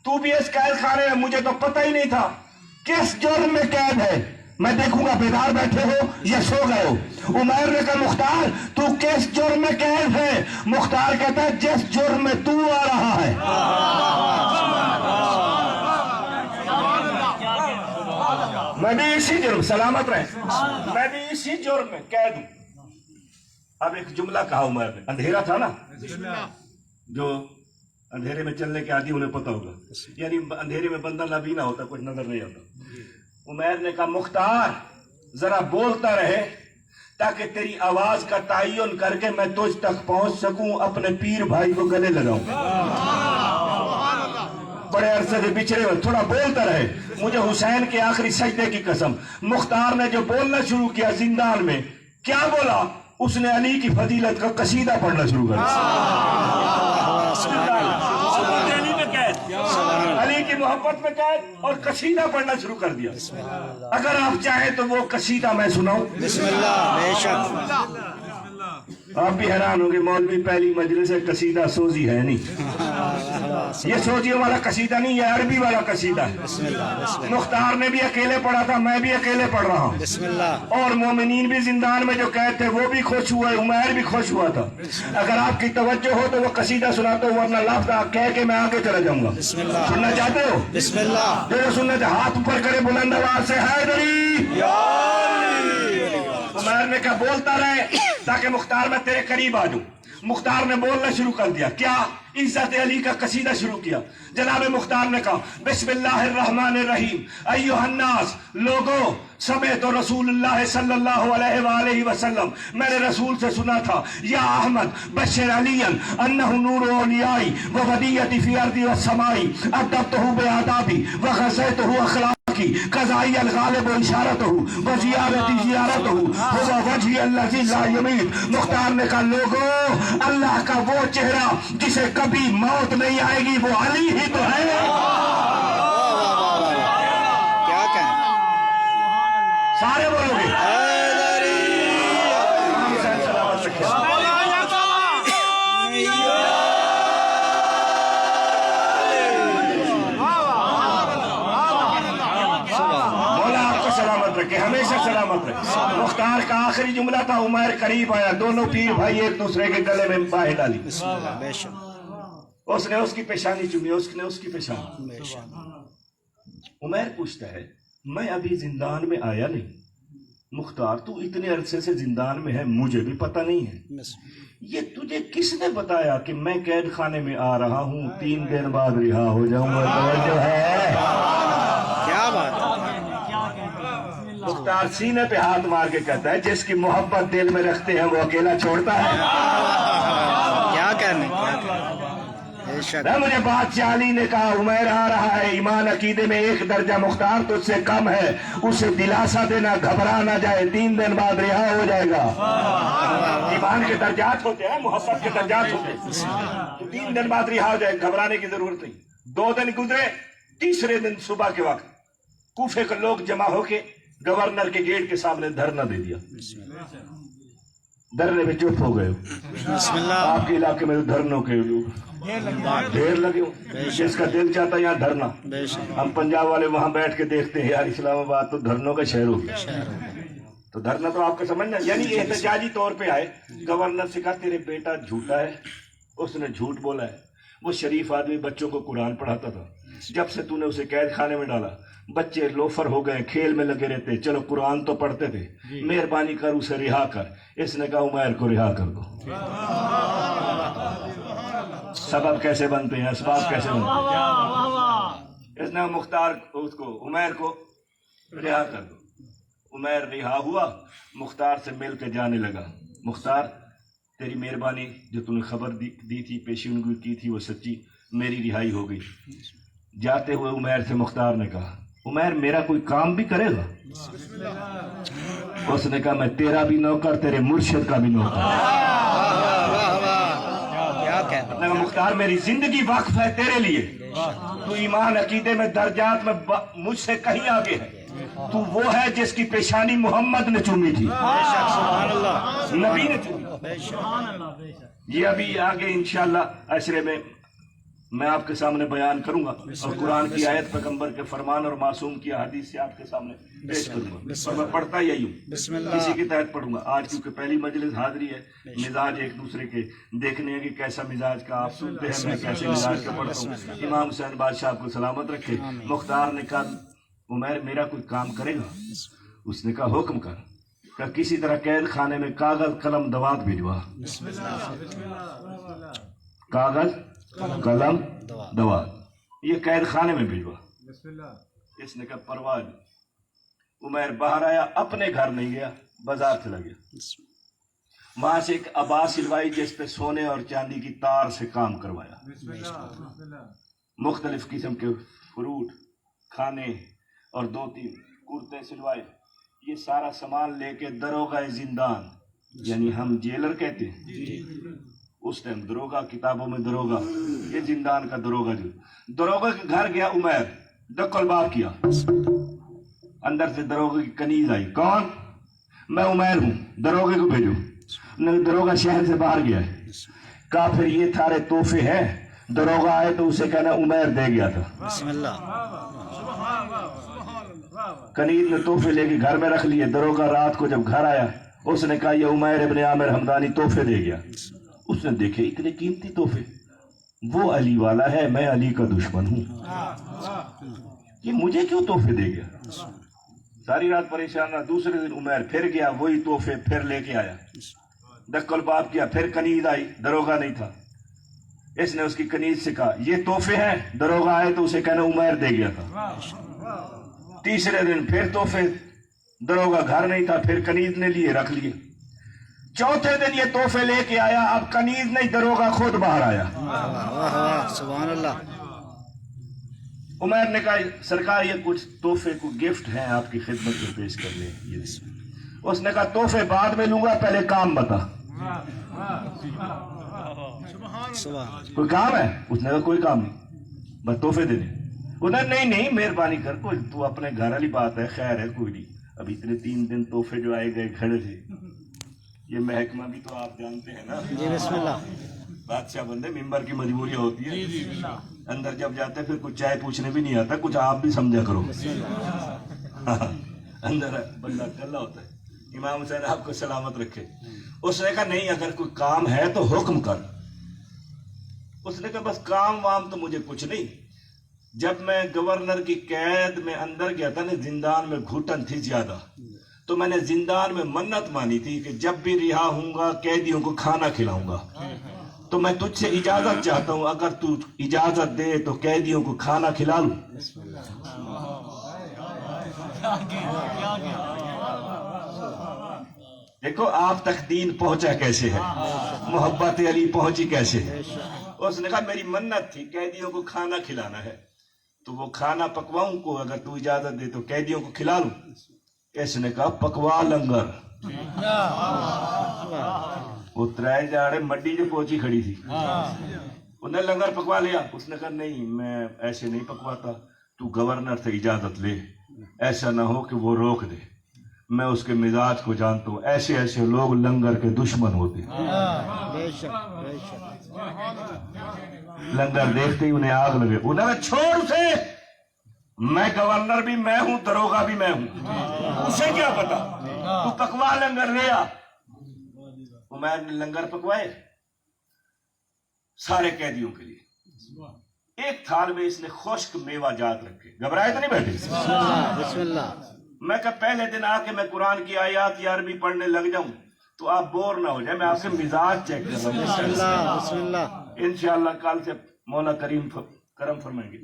تو بھی اس قید خانے میں؟ مجھے تو پتہ ہی نہیں تھا۔ کس جرم میں قید ہے؟ میں دیکھوں گا بیدار بیٹھے ہو یا سو گئے ہو۔ عمیر نے کہا، مختار تو کس جرم میں قید ہے؟ مختار کہتا ہے، جس جرم میں تو آ رہا ہے۔ میں بھی اسی جرم، سلامت رہے، میں بھی اسی جرم میں قید ہوں۔ اب ایک جملہ کہا عمر نے، اندھیرا تھا نا، جو اندھیرے میں چلنے کے عادی انہیں پتہ ہوگا، یعنی اندھیرے میں بندہ نابینا ہوتا، کچھ نظر نہیں آتا۔ عمیر نے کہا، مختار ذرا بولتا رہے تاکہ تیری آواز کا تعین کر کے میں تجھ تک پہنچ سکوں، اپنے پیر بھائی کو گلے لگاؤں۔ بڑے عرصے سے بچھڑے ہوئے، تھوڑا بولتا رہے، مجھے حسین کے آخری سجدے کی قسم۔ مختار نے جو بولنا شروع کیا زندان میں، کیا بولا؟ اس نے علی کی فضیلت کا قصیدہ پڑھنا شروع کر دیا۔ علی کی محبت میں قید اور قصیدہ پڑھنا شروع کر دیا۔ اگر آپ چاہیں تو وہ قصیدہ میں سناؤں؟ بسم اللہ۔ بے شک۔ آپ بھی حیران ہوں گے، مولوی پہلی مجلس ہے، قصیدہ سوزی ہے نہیں، یہ سوزیوں والا قصیدہ نہیں، یہ عربی والا قصیدہ ہے۔ مختار نے بھی اکیلے پڑھا تھا، میں بھی اکیلے پڑھ رہا ہوں، بسم اللہ۔ اور مومنین بھی زندان میں جو قید تھے وہ بھی خوش ہوئے، عمیر بھی خوش ہوا تھا۔ اگر آپ کی توجہ ہو تو وہ قصیدہ سناتا ہوں، ورنہ لفظ کہہ کے میں آگے چلا جاؤں گا۔ بسم اللہ۔ سننا چاہتے ہو؟ بسم اللہ۔ جو سننا چاہتے ہاتھ اوپر کرے بلند آواز سے، حیدری۔ عمیر نے کہا، بولتا رہے تاکہ مختار میں تیرے قریب آ جاؤں۔ مختار نے بولنا شروع کر دیا، کیا؟ عزت علی کا قصیدہ شروع کیا۔ جناب مختار نے کہا، بسم اللہ الرحمن الرحیم، ایھا الناس، لوگوں، سمعت رسول اللہ صلی اللہ علیہ وآلہ وسلم، میں نے رسول سے سنا تھا، یا احمد بشر علی انہ نور اولیائی وودیتی فی ارضی والسمائی، ادبتہ بآدابی وغزیتہ اخلاق قضائی الغالب اشارتہ وزیارتی زیارتہ ہوا وجہی الذی لا یمیت۔ مختار نے کہا، لوگوں، اللہ کا وہ چہرہ جسے کبھی موت نہیں آئے گی وہ علی ہی تو ہے۔ کیا کہیں؟ سارے بولو گے؟ کہ ہمیشہ سلامت رہے۔ مختار کا آخری جملہ تھا، عمیر قریب آیا، دونوں پیر بھائی ایک دوسرے کے گلے میں باہیں ڈالی۔ بے شک۔ اس نے اس کی پیشانی چومی، اس نے اس کی پیشانی۔ بے شک۔ عمیر پوچھتا ہے، میں ابھی زندان میں آیا نہیں، مختار تو اتنے عرصے سے زندان میں ہے، مجھے بھی پتہ نہیں ہے، یہ تجھے کس نے بتایا کہ میں قید خانے میں آ رہا ہوں، 3 دن بعد رہا ہو جاؤں گا؟ توجہ ہے؟ کیا بات ہے؟ مختار سینے پہ ہاتھ مار کے کہتا ہے، جس کی محبت دل میں رکھتے ہیں وہ اکیلا چھوڑتا ہے؟ کیا کہنے؟ مجھے بادشاہ علی نے کہا عمیر آ رہا ہے، ایمان عقیدے میں ایک درجہ مختار تجھ سے کم ہے، اسے دلاسا دینا، گھبرا نہ جائے، 3 دن بعد رہا ہو جائے گا۔ ایمان کے درجات ہوتے ہیں، محبت کے درجات ہوتے ہیں، تو 3 دن بعد رہا ہو جائے، گھبرانے کی ضرورت نہیں۔ 2 دن گزرے، تیسرے دن صبح کے وقت کوفے کے لوگ جمع ہو کے گورنر کے گیٹ کے سامنے دھرنا دے دیا۔ دھرنے میں چپ ہو گئے ہو، آپ کے علاقے میں دھرنوں کے ڈھیر لگے ہو، جس کا دل چاہتا ہے یہاں دھرنا۔ ہم پنجاب والے وہاں بیٹھ کے دیکھتے ہیں، یار اسلام آباد تو دھرنوں کا شہر ہو گیا۔ تو دھرنا تو آپ کا سمجھنا، یعنی احتجاجی طور پہ آئے، گورنر سے کہا تیرے بیٹا جھوٹا ہے، اس نے جھوٹ بولا ہے، وہ شریف آدمی بچوں کو قرآن پڑھاتا تھا، جب سے تو نے اسے قید خانے میں ڈالا بچے لوفر ہو گئے، کھیل میں لگے رہتے، چلو قرآن تو پڑھتے تھے، مہربانی کر اسے رہا کر۔ اس نے کہا عمیر کو رہا کر دو۔ سبب کیسے بنتے ہیں، اسباب کیسے بنتے ہیں؟ اس نے مختار اس کو عمیر کو رہا کر دو۔ عمیر رہا ہوا، مختار سے مل کے جانے لگا۔ مختار تیری مہربانی، جو تم نے خبر دی تھی، پیشین گوئی کی تھی، وہ سچی، میری رہائی ہو گئی۔ جاتے ہوئے عمیر سے مختار نے کہا عمیر میرا کوئی کام بھی کرے گا؟ اس نے کہا میں تیرا بھی نوکر، تیرے مرشد کا بھی نوکر۔ مختار میری زندگی وقف ہے تیرے لیے، تو ایمان عقیدے میں درجات میں مجھ سے کہیں آگے ہے، تو وہ ہے جس کی پیشانی محمد نے چومی تھی، نبی نے چومی۔ یہ ابھی آگے انشاءاللہ عشرے میں آپ کے سامنے بیان کروں گا، اور قرآن کی آیت پیغمبر کے فرمان اور معصوم کی حدیث سے آپ کے سامنے پیش کروں گا، اور میں پڑھتا ہی ہوں، کسی کے تحت پڑھوں گا۔ آج کیونکہ پہلی مجلس حاضری ہے، مزاج ایک دوسرے کے دیکھنے ہیں کہ کیسا مزاج کا آپ سنتے ہیں، میں کیسے مزاج کا پڑھتا ہوں۔ امام حسین بادشاہ آپ کو سلامت رکھے۔ مختار نے کہا عمیر میرا کوئی کام کرے گا؟ اس نے کہا حکم کر۔ کہ کسی طرح قید خانے میں کاغذ قلم دوات بھجوا، کاغذ قلم دوات، یہ قید خانے میں بھجوا۔ اس نے کہا پرواہ نہیں۔ عمیر باہر آیا، اپنے گھر نہیں گیا، بازار چلا گیا، وہاں سے ایک عبا سلوائی جس پہ سونے اور چاندی کی تار سے کام کروایا، مختلف قسم کے فروٹ کھانے اور 2-3 کرتے سلوائے۔ یہ سارا سامان لے کے دروغہ زندان، یعنی ہم جیلر کہتے ہیں اس ٹائم، دروغہ کتابوں میں دروغہ، یہ زندان کا دروغہ، جو دروغہ کے گھر گیا عمیر، ڈکل باب کیا، اندر سے دروغہ کی کنیز آئی، کون؟ میں عمیر ہوں، دروغے کو بھیجو۔ دروغہ شہر سے باہر گیا ہے، کہا پھر یہ تھارے تحفے ہیں، دروغہ آئے تو اسے کہنا عمیر دے گیا تھا۔ بسم اللہ۔ کنیز نے تحفے لے کے گھر میں رکھ لیے۔ دروغہ رات کو جب گھر آیا، اس نے کہا یہ عمیر ابن عامر حمدانی تحفے دے گیا۔ اس نے دیکھے اتنے قیمتی تحفے، وہ علی والا ہے، میں علی کا دشمن ہوں، یہ مجھے کیوں تحفے دے گیا؟ ساری رات پریشان رہا۔ دوسرے دن عمیر پھر گیا، وہی تحفے پھر لے کے آیا، ڈکل باب کیا، پھر کنیز آئی، دروغہ نہیں تھا۔ اس نے اس کی کنیز سے کہا یہ تحفے ہیں، دروغہ آئے تو اسے کہنا عمیر دے گیا تھا۔ تیسرے دن پھر تحفے، دروغہ گھر نہیں تھا، پھر کنیز نے لیے رکھ لیے۔ چوتھے دن یہ تحفے لے کے آیا، اب کنیز نہیں، دروغہ خود باہر آیا۔ سبحان اللہ۔ عمیر نے کہا سرکار یہ کچھ تحفے کو گفٹ ہیں آپ کی خدمت میں پیش کرنے۔ اس نے کہا تحفے بعد میں لوں گا، پہلے کام بتا، کوئی کام ہے؟ اس نے کہا کوئی کام نہیں، بس تحفے دے دیں۔ انہیں نہیں مہربانی کر، کوئی تو اپنے گھر والی بات ہے، خیر ہے کوئی نہیں۔ اب اتنے 3 دن تحفے جو آئے گئے کھڑے تھے، یہ محکمہ بھی تو آپ جانتے ہیں نا، جی بسم اللہ۔ بادشاہ بندے ممبر کی مجبوری ہوتی ہے، اندر جب جاتے پھر کچھ چائے پوچھنے بھی نہیں آتا، کچھ آپ بھی سمجھا کرو، اندر بندہ کلا ہوتا ہے۔ امام حسین آپ کو سلامت رکھے۔ اس نے کہا نہیں، اگر کوئی کام ہے تو حکم کر۔ اس نے کہا بس کام وام تو مجھے کچھ نہیں، جب میں گورنر کی قید میں اندر گیا تھا نا، زندان میں گھٹن تھی زیادہ، تو میں نے زندان میں منت مانی تھی کہ جب بھی رہا ہوں گا قیدیوں کو کھانا کھلاؤں گا، تو میں تجھ سے اجازت چاہتا ہوں، اگر تو اجازت دے تو قیدیوں کو کھانا کھلا لوں۔ دیکھو آپ تک دین پہنچا کیسے ہے، محبت علی پہنچی کیسے ہے۔ اس نے کہا میری منت تھی قیدیوں کو کھانا کھلانا ہے، تو وہ کھانا پکواؤں کو، اگر تو اجازت دے تو قیدیوں کو کھلا لوں۔ اس نے کہا پکوا لنگر۔ وہ ترائے جاڑے مڈی جو پہنچی کھڑی تھی، انہوں نے لنگر پکوا لیا۔ اس نے کہا نہیں میں ایسے نہیں پکواتا، تو گورنر سے اجازت لے، ایسا نہ ہو کہ وہ روک دے، میں اس کے مزاج کو جانتا ہوں، ایسے ایسے لوگ لنگر کے دشمن ہوتے ہیں۔ لنگر دیکھتے ہی انہیں آگ لگے، انہوں نے چھوڑ اسے، میں گورنر بھی میں ہوں، دروگا بھی میں ہوں، اسے کیا پتا، تو پکوا لنگر لے آ۔ عمیر نے لنگر پکوائے سارے قیدیوں کے لیے۔ ایک تھال میں اس نے خشک میوہ جات رکھے، گھبرائے تو نہیں بیٹھے؟ بسم اللہ۔ میں کہ پہلے دن آ کے میں قرآن کی آیات یا عربی پڑھنے لگ جاؤں تو آپ بور نہ ہو جائیں، میں آپ کے مزاج چیک کر رہا بسم ہوں، اللہ بسم اللہ۔ انشاءاللہ کل سے مولا کریم کرم فرمائیں گے۔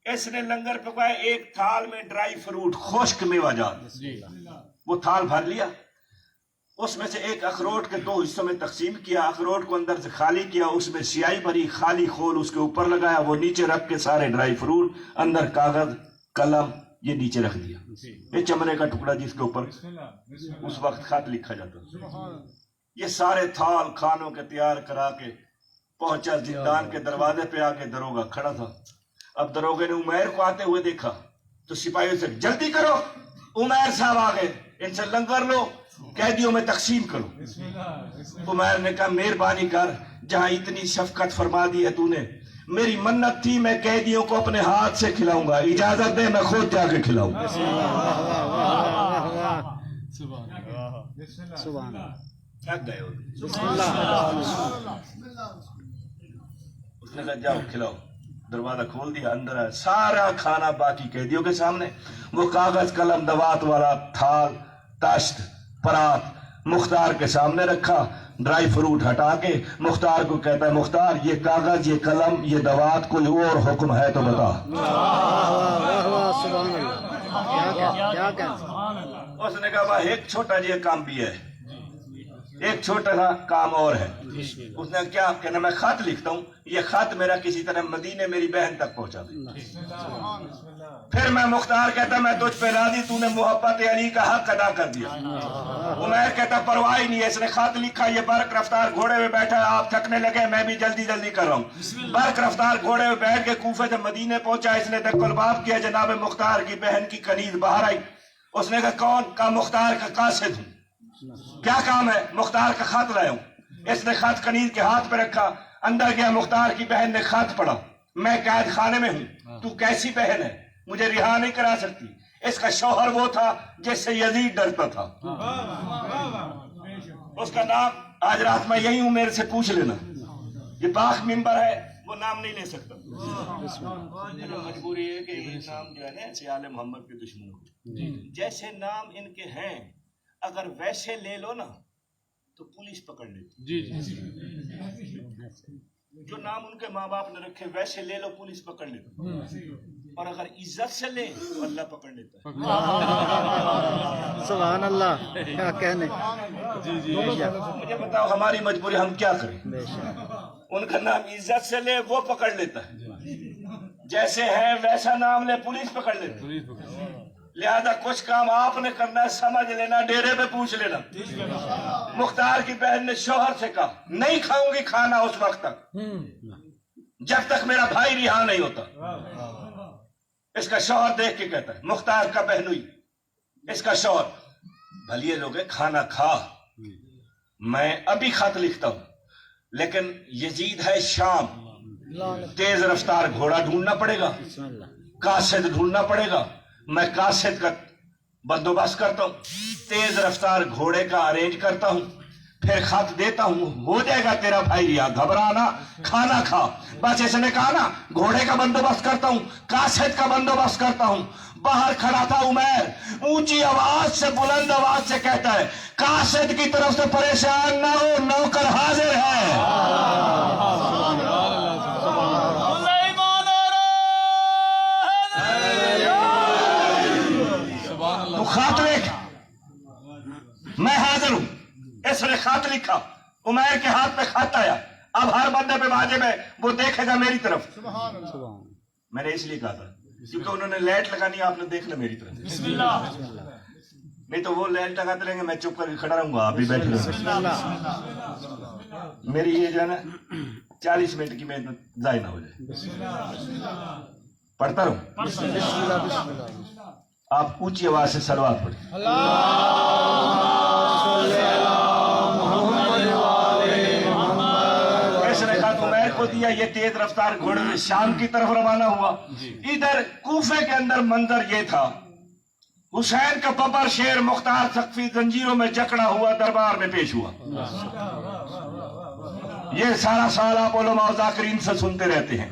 اس نے لنگر پکوائے، ایک تھال میں ڈرائی فروٹ خشک میوہ جات، وہ تھال بھر لیا، اس میں سے ایک اخروٹ کے 2 حصوں میں تقسیم کیا، اخروٹ کو اندر سے خالی کیا، اس میں سیاہی بھری، خالی خول اس کے اوپر لگایا، وہ نیچے رکھ کے سارے ڈرائی فروٹ، اندر کاغذ قلم یہ نیچے رکھ دیا، یہ چمڑے کا ٹکڑا جس کے اوپر اس وقت خط لکھا جاتا۔ یہ سارے تھال کھانوں کے تیار کرا کے پہنچا زندان کے دروازے پہ، آ کے دروگا کھڑا تھا۔ اب دروگے نے عمیر کو آتے ہوئے دیکھا تو سپاہیوں سے جلدی کرو، عمیر صاحب آ گئے، ان سے لنگر لو، قیدیوں میں تقسیم کرو۔ عمیر نے کہا مہربانی کر، جہاں اتنی شفقت فرما دی ہے تو نے، میری منت تھی میں قیدیوں کو اپنے ہاتھ سے کھلاؤں گا، اجازت دے میں خود جا کے کھلاؤں گا۔ سبحان اللہ۔ تھک گئے ہو؟ بسم اللہ۔ اس نے کہا جاؤ کھلاؤ، دروازہ کھول دیا، اندر آیا، سارا کھانا باقی قیدیوں کے سامنے، وہ کاغذ قلم دوات والا تھال تاشت پرات مختار کے سامنے رکھا، ڈرائی فروٹ ہٹا کے مختار کو کہتا ہے مختار یہ کاغذ یہ قلم یہ دوات کوئی اور حکم ہے تو بتا۔ سبحان اللہ۔ کیا کہتے؟ اس نے کہا بھائی ایک چھوٹا جی کام بھی ہے، ایک چھوٹا سا کام اور ہے۔ اس نے کیا کہنا، میں خط لکھتا ہوں، یہ خط میرا کسی طرح مدینے میری بہن تک پہنچا دے۔ پھر میں مختار کہتا میں تجھ پہ راضی، تو نے محبت علی کا حق ادا کر دیا۔ عمیر کہتا پرواہ ہی نہیں ہے، اس نے خط لکھا، یہ برق رفتار گھوڑے میں بیٹھا ہے، آپ تھکنے لگے میں بھی جلدی جلدی کر رہا ہوں۔ برق رفتار گھوڑے میں بیٹھ کے کوفے سے مدینے پہنچا، اس نے دق الباب کیا، جناب مختار کی بہن کی کنیز باہر آئی۔ اس نے کہا کون؟ کہا مختار کا قاصد ہوں۔ کیا کام ہے؟ مختار کا خط لائے ہوں۔ اس نے خط کنیز کے ہاتھ پہ رکھا، اندر گیا، مختار کی بہن نے خط پڑھا، میں قید خانے میں ہوں، تو کیسی بہن ہے، مجھے رہا نہیں کرا سکتی۔ اس کا شوہر وہ تھا جس سے یزید ڈرتا تھا، اس کا نام آج رات میں یہی ہوں، میرے سے پوچھ لینا، یہ پاک ممبر ہے، وہ نام نہیں لے سکتا۔ مجبوری ہے کہ یہ نام جو ہے نا ایسے آل محمد کے دشمنوں کے جیسے نام ان کے ہیں، اگر ویسے لے لو نا تو پولیس پکڑ لیتی، جو نام ان کے ماں باپ نے رکھے ویسے لے لو پولیس پکڑ لیتی، اور اگر عزت سے لے تو اللہ پکڑ لیتا ہے۔ سبحان اللہ۔ کیا کہنے؟ مجھے بتاؤ ہماری مجبوری ہم کیا کریں؟ ان کا نام عزت سے لے وہ پکڑ لیتا ہے، جیسے ہے ویسا نام لے پولیس پکڑ لیتی ہے۔ لہذا کچھ کام آپ نے کرنا ہے، سمجھ لینا، ڈیرے پہ پوچھ لینا۔ مختار کی بہن نے شوہر سے کہا نہیں کھاؤں گی کھانا اس وقت تک جب تک میرا بھائی رہا نہیں ہوتا۔ اس کا شوہر دیکھ کے کہتا ہے، مختار کا بہنوئی، اس کا شوہر، بھلیے لوگ کھانا کھا، میں ابھی خط لکھتا ہوں، لیکن یزید ہے شام، تیز رفتار گھوڑا ڈھونڈنا پڑے گا، قاصد ڈھونڈنا پڑے گا، میں قاصد کا بندوبست کرتا ہوں، تیز رفتار گھوڑے کا ارینج کرتا ہوں، پھر خط دیتا ہوں، ہو جائے گا تیرا بھائی رہا، گھبرانا، کھانا کھا۔ بس اس نے کہا نا گھوڑے کا بندوبست کرتا ہوں، قاصد کا بندوبست کرتا ہوں۔ باہر کھڑا تھا عمیر، اونچی آواز سے بلند آواز سے کہتا ہے قاصد کی طرف سے پریشان نہ ہو، نوکر حاضر ہے۔ تو خط لکھ، میں حاضر ہوں۔ اس نے خط لکھا، عمیر کے ہاتھ پہ خط آیا، اب ہر بندے پہ واجب ہے وہ دیکھے گا میری طرف. سبحان میں نے اس لیے کہا تھا کیونکہ انہوں نے لائٹ لگانی آپ نے دیکھنا میری طرف. نہیں تو وہ لائٹ لگاتے رہیں گے میں چپ کر کے کھڑا رہوں گا آپ بھی بیٹھے رہیں گے. میری یہ جو ہے نا 40 منٹ کی محنت ضائع نہ ہو جائے. پڑھتا رہوں. آپ اونچی آواز سے صلوات پڑھیں. کو دیا یہ تیز رفتار گھوڑے میں شام کی طرف روانہ ہوا. ادھر کوفے کے اندر منظر یہ تھا حسین کا ببر شیر مختار ثقفی زنجیروں میں جکڑا ہوا دربار میں پیش ہوا. یہ سارا سال آپ علماء و ذاکرین سے سنتے رہتے ہیں.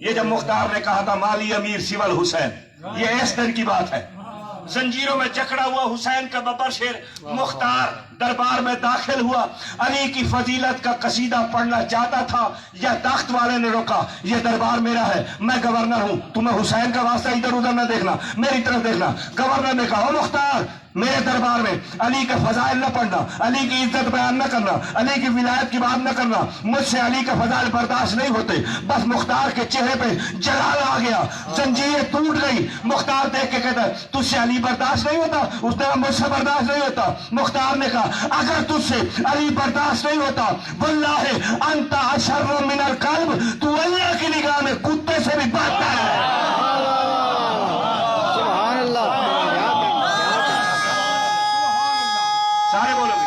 یہ جب مختار نے کہا تھا مالی امیر سول حسین یہ اس دن کی بات ہے. زنجیروں میں جکڑا ہوا حسین کا ببر شیر مختار دربار میں داخل ہوا. علی کی فضیلت کا قصیدہ پڑھنا چاہتا تھا یا تخت والے نے روکا. یہ دربار میرا ہے میں گورنر ہوں تمہیں حسین کا واسطہ ادھر ادھر نہ دیکھنا میری طرف دیکھنا. گورنر نے کہا مختار میرے دربار میں علی کے فضائل نہ پڑھنا علی کی عزت بیان نہ کرنا علی کی ولایت کی بات نہ کرنا. مجھ سے علی کے فضائل برداشت نہیں ہوتے. بس مختار کے چہرے پہ جلال آ گیا. زنجیریں ٹوٹ گئی. مختار دیکھ کے کہتا تجھ سے علی برداشت نہیں ہوتا. اس نے مجھ سے برداشت نہیں ہوتا. مختار نے کہا اگر تجھ سے علی برداشت نہیں ہوتا واللہ انت اشر من الکلب تو اللہ کی نگاہ میں کتے سے بھی بدتر ہے. سبحان اللہ. سارے بولو گے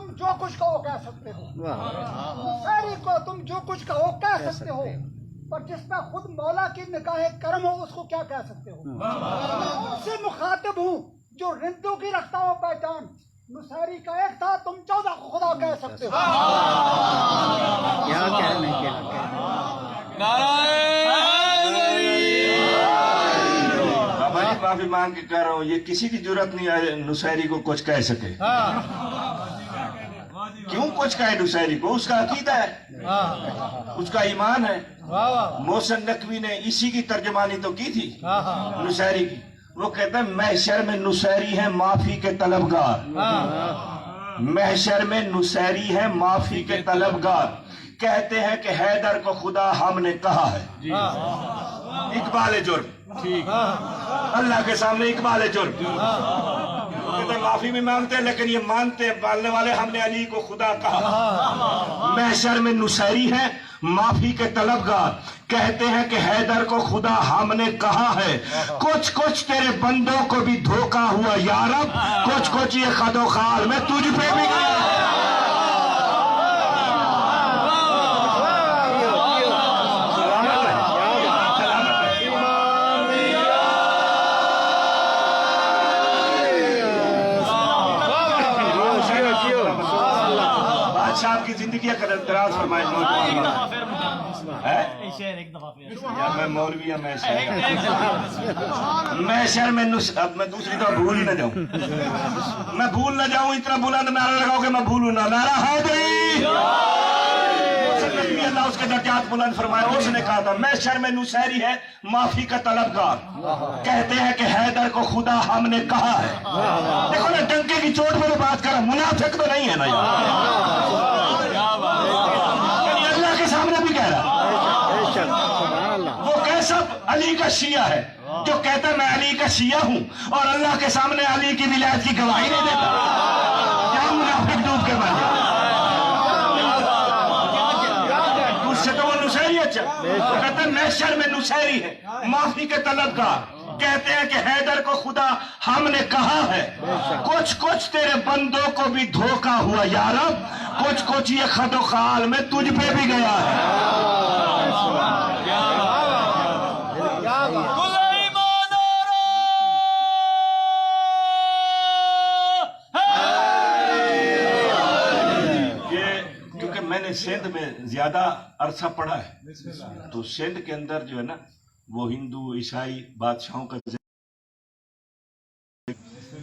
تم جو کچھ کہو کہہ سکتے ہو پر جس پہ خود مولا کی نگاہ کرم ہو اس کو کیا کہہ سکتے ہو. اس سے مخاطب ہوں جو رندوں کی رکھتا ہو پہچان. نصیری کا ایک تھا تم 14 کو خدا کہہ سکتے ہو. کیا کہنے بابا جی معافی مانگ کے کہہ رہا ہوں یہ کسی کی ضرورت نہیں ہے نصیری کو کچھ کہہ سکے. کیوں کچھ کہے نصیری کو؟ اس کا عقیدہ ہے اس کا ایمان ہے. محسن نقوی نے اسی کی ترجمانی تو کی تھی نصیری کی. وہ کہتا ہے محشر میں نصیری ہیں معافی کے طلبگار. محشر میں نصیری ہیں معافی کے طلبگار. کہتے ہیں کہ حیدر کو خدا ہم نے کہا ہے. اقبال جرم اللہ کے سامنے اقبال جرم. کہتے ہیں معافی بھی مانگتے ہیں لیکن یہ مانتے پالنے والے ہم نے علی کو خدا کہا. محشر میں نصیری ہیں معافی کے طلبگار. کہتے ہیں کہ حیدر کو خدا ہم نے کہا ہے. کچھ کچھ تیرے بندوں کو بھی دھوکا ہوا یارب کچھ کچھ یہ خد و خال میں تجھ پہ بھی گیا. آپ کی زندگی کا دراز فرمائے. میں مولوی یا میں شہر میں اب میں دوسری طرح بھول ہی نہ جاؤں. میں بھول نہ جاؤں. اتنا بلند نعرہ لگاؤ کہ میں بھولوں نہ. نعرہ حیدری. اللہ اس کے درجات بلند فرمائے. اس نے کہا تھا محشر میں نصیری ہے معافی کا طلبگار. کہتے ہیں کہ حیدر کو خدا ہم نے کہا ہے. دیکھو نا ڈنکے کی چوٹ میں بات کر رہا ہوں. منافق تو نہیں ہے نا اللہ کے سامنے بھی کہہ رہا. وہ کیسا علی کا شیعہ ہے جو کہتا ہے میں علی کا شیعہ ہوں اور اللہ کے سامنے علی کی ولایت کی گواہی نہیں دیتا. کیا منافق ڈوب کے مر گیا. اس سے تو وہ نصیری اچھا. وہ کہتا ہے محشر میں نصیری ہے معافی کے طلبگار. کہتے ہیں کہ حیدر کو خدا ہم نے کہا ہے. کچھ کچھ تیرے بندوں کو بھی دھوکا ہوا یارب کچھ کچھ یہ خد و خال میں تجھ پہ بھی گیا ہے. کیونکہ میں نے سندھ میں زیادہ عرصہ پڑھا ہے تو سندھ کے اندر جو ہے نا وہ ہندو عیسائی بادشاہوں کا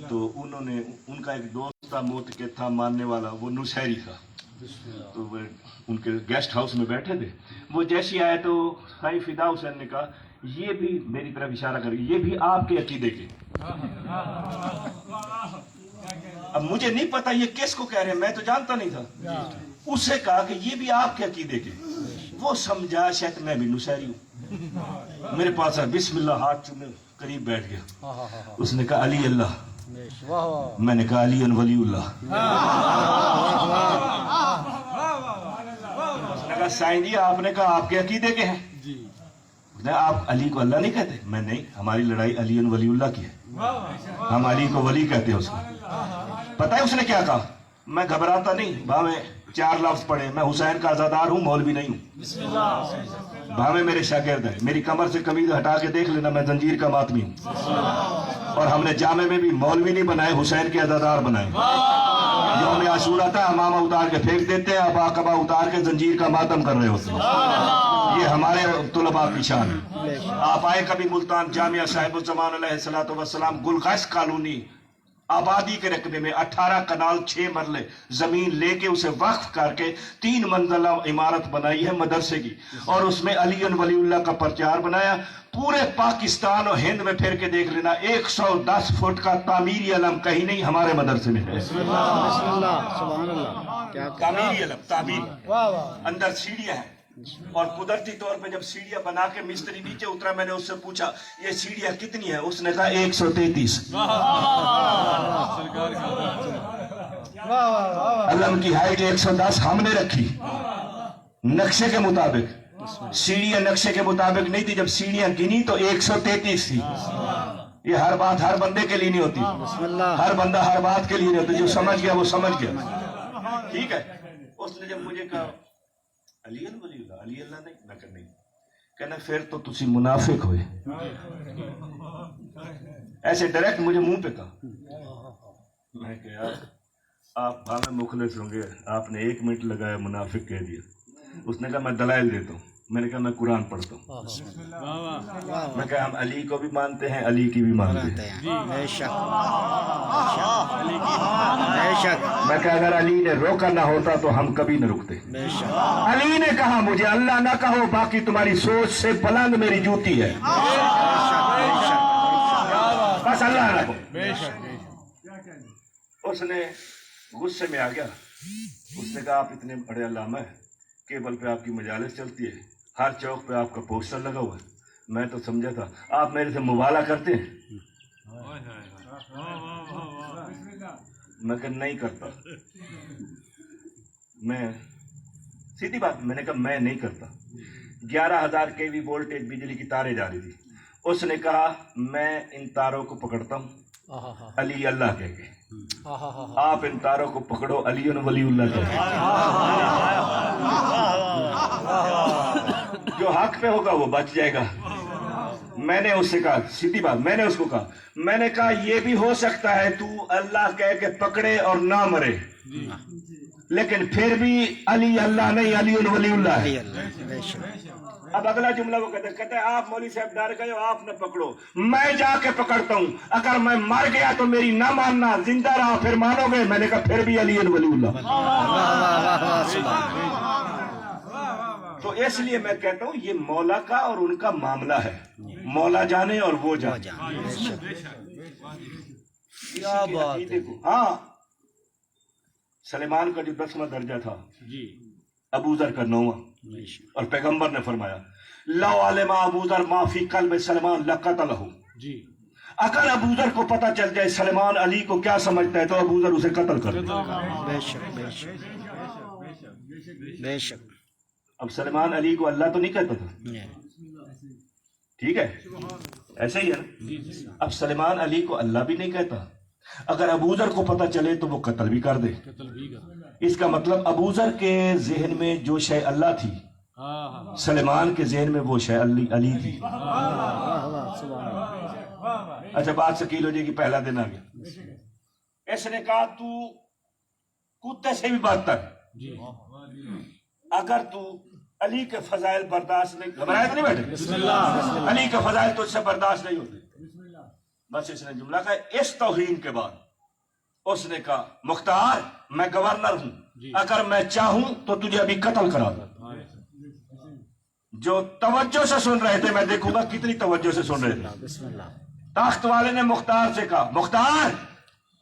تو انہوں نے ان کا ایک دوست پختہ موت کے تھا ماننے والا وہ نصیری تھا. تو وہ ان کے گیسٹ ہاؤس میں بیٹھے تھے. وہ جیسے آئے تو بھائی فدا حسین نے کہا یہ بھی میری طرف اشارہ کر یہ بھی آپ کے عقیدے کے. اب مجھے نہیں پتا یہ کس کو کہہ رہے ہیں, میں تو جانتا نہیں تھا. اسے کہا کہ یہ بھی آپ کے عقیدے کے. وہ سمجھا شاید میں بھی نصیری ہوں. میرے پاس آیا بسم اللہ ہاتھ چومے قریب بیٹھ گیا. اس نے کہا علی اللہ. میں نے کہا علی ولی اللہ. اس نے کہا سائیں جی آپ نے کہا آپ کے عقیدے کے ہیں, آپ علی کو اللہ نہیں کہتے. میں نہیں, ہماری لڑائی علی ولی اللہ کی ہے, ہم علی کو ولی کہتے ہیں. اس کو پتہ ہے اس نے کیا کہا, میں گھبراتا نہیں, میں 4 لفظ پڑھے, میں حسین کا عزادار ہوں, مولوی نہیں ہوں. بھاوے میرے شاگرد ہیں, میری کمر سے قمیض ہٹا کے دیکھ لینا, میں زنجیر کا ماتمی ہوں. اور ہم نے جامع میں بھی مولوی نہیں بنائے, حسین کے عزادار بنائے. یوم عاشورہ تھا, امامہ اتار کے پھینک دیتے ہیں, اب عقبہ اتار کے زنجیر کا ماتم کر رہے ہوتے ہیں. یہ ہمارے طلباء کی شان ہے. آپ آئے کبھی ملتان, جامعہ صاحب الزمان علیہ السلام گلغش کالونی آبادی کے رقبے میں 18 کنال 6 مرلے زمین لے کے اسے وقف کر کے 3 منزلہ عمارت بنائی ہے مدرسے کی, اور اس میں علی ولی اللہ کا پرچار بنایا. پورے پاکستان اور ہند میں پھر کے دیکھ لینا, 110 فٹ کا تعمیری علم کہیں نہیں, ہمارے مدرسے میں ہے. تعمیری علم, تعمیر, اندر سیڑھیاں ہیں. اور قدرتی طور پہ جب سیڑھیاں بنا کے مستری نیچے اترا, میں نے اس سے پوچھا یہ سیڑھیاں کتنی ہیں, اس نے کہا 133. علم کی ہائٹ 110 ہم نے رکھی نقشے کے مطابق. سیڑھیاں نقشے کے مطابق نہیں تھی, جب سیڑھیاں گنی تو 133 تھی. یہ ہر بات ہر بندے کے لیے نہیں ہوتی, ہر بندہ ہر بات کے لیے نہیں ہوتی. جو سمجھ گیا وہ سمجھ گیا. ٹھیک ہے. اس نے جب مجھے کہا علی ولی اللہ, علی اللہ نہیں, میں کہ نہیں. کہنا پھر تو تسی منافق ہوئے. ایسے ڈائریکٹ مجھے منہ پہ کہا. میں کہ یار آپ ہمیں مخلص ہوں گے, آپ نے 1 منٹ لگایا منافق کہہ دیا. اس نے کہا میں دلائل دیتا ہوں. میں نے کہا میں قرآن پڑھتا ہوں. میں کہا ہم علی کو بھی مانتے ہیں, علی کی بھی مانتے ہیں. میں کہا اگر علی نے روکا نہ ہوتا تو ہم کبھی نہ رکتے. علی نے کہا مجھے اللہ نہ کہو, باقی تمہاری سوچ سے بلند میری جوتی ہے, بس اللہ نہ کہو. اس نے غصے میں آ گیا. اس نے کہا آپ اتنے بڑے علامہ ہیں, کیبل پہ آپ کی مجالس چلتی ہے, ہر چوک پہ آپ کا پوسٹر لگا ہوا ہے. میں تو سمجھا تھا آپ میرے سے مبالغہ کرتے ہیں. میں کہ نہیں کرتا. میں سیدھی بات, میں نے کہا میں نہیں کرتا. 11,000 kV وولٹیج بجلی کی تاریں جا رہی تھی. اس نے کہا میں ان تاروں کو پکڑتا ہوں علی اللہ کہہ کے, آپ ان تاروں کو پکڑو علی ولی اللہ کہہ کے. جو حق پہ ہوگا وہ بچ جائے گا. میں نے اس سے کہا سیدھی بات, میں نے اس کو کہا, میں نے کہا یہ بھی ہو سکتا ہے تو اللہ کہہ کے پکڑے اور نہ مرے, لیکن پھر بھی علی اللہ نہیں, علی ولی اللہ ہے. اب اگلا جملہ وہ کہتے ہیں آپ مولوی صاحب ڈر گئے ہو, آپ نہ پکڑو, میں جا کے پکڑتا ہوں. اگر میں مر گیا تو میری نہ ماننا, زندہ رہا پھر مانو گے. میں نے کہا پھر بھی علی ولی اللہ. تو اس لیے میں کہتا ہوں یہ مولا کا اور ان کا معاملہ ہے, مولا جانے اور وہ جانے. ہاں, سلیمان کا جو 10واں درجہ تھا ابو ذر کا 9واں, اور پیغمبر نے فرمایا لو علم ابو ذر ما فی قلب سلیمان لقتلہ. اگر ابو ذر کو پتہ چل جائے سلیمان علی کو کیا سمجھتا ہے تو ابو ذر اسے قتل کر دے. بے شک. اب سلیمان علی کو اللہ تو نہیں کہتا تھا, ٹھیک ہے, ایسے ہی ہے نا. اب سلیمان علی کو اللہ بھی نہیں کہتا. اگر ابو ذر کو پتہ چلے تو وہ قتل بھی کر دے. اس کا مطلب ابو ذر کے ذہن میں جو شے اللہ تھی, سلیمان کے ذہن میں وہ شے علی تھی. اچھا بات سکیل ہو جائے گی. پہلا دن آ گیا, اس نے کہا تو کتے سے بھی بدتر, اگر تو علی کے فضائل برداشت نہیں, گھبرائے تو نہیں بیٹھے, علی کے فضائل تجھ سے برداشت نہیں ہوتے. بس اس نے جملہ کہا. اس توہین کے بعد उसने कहा मुख्तार मैं गवर्नर हूं, अगर मैं चाहूं तो तुझे अभी कत्ल करा दूं। जो तवज्जो से सुन रहे थे, मैं देखूंगा कितनी तवज्जो से सुन रहे थे। तख्त वाले ने मुख्तार से कहा मुख्तार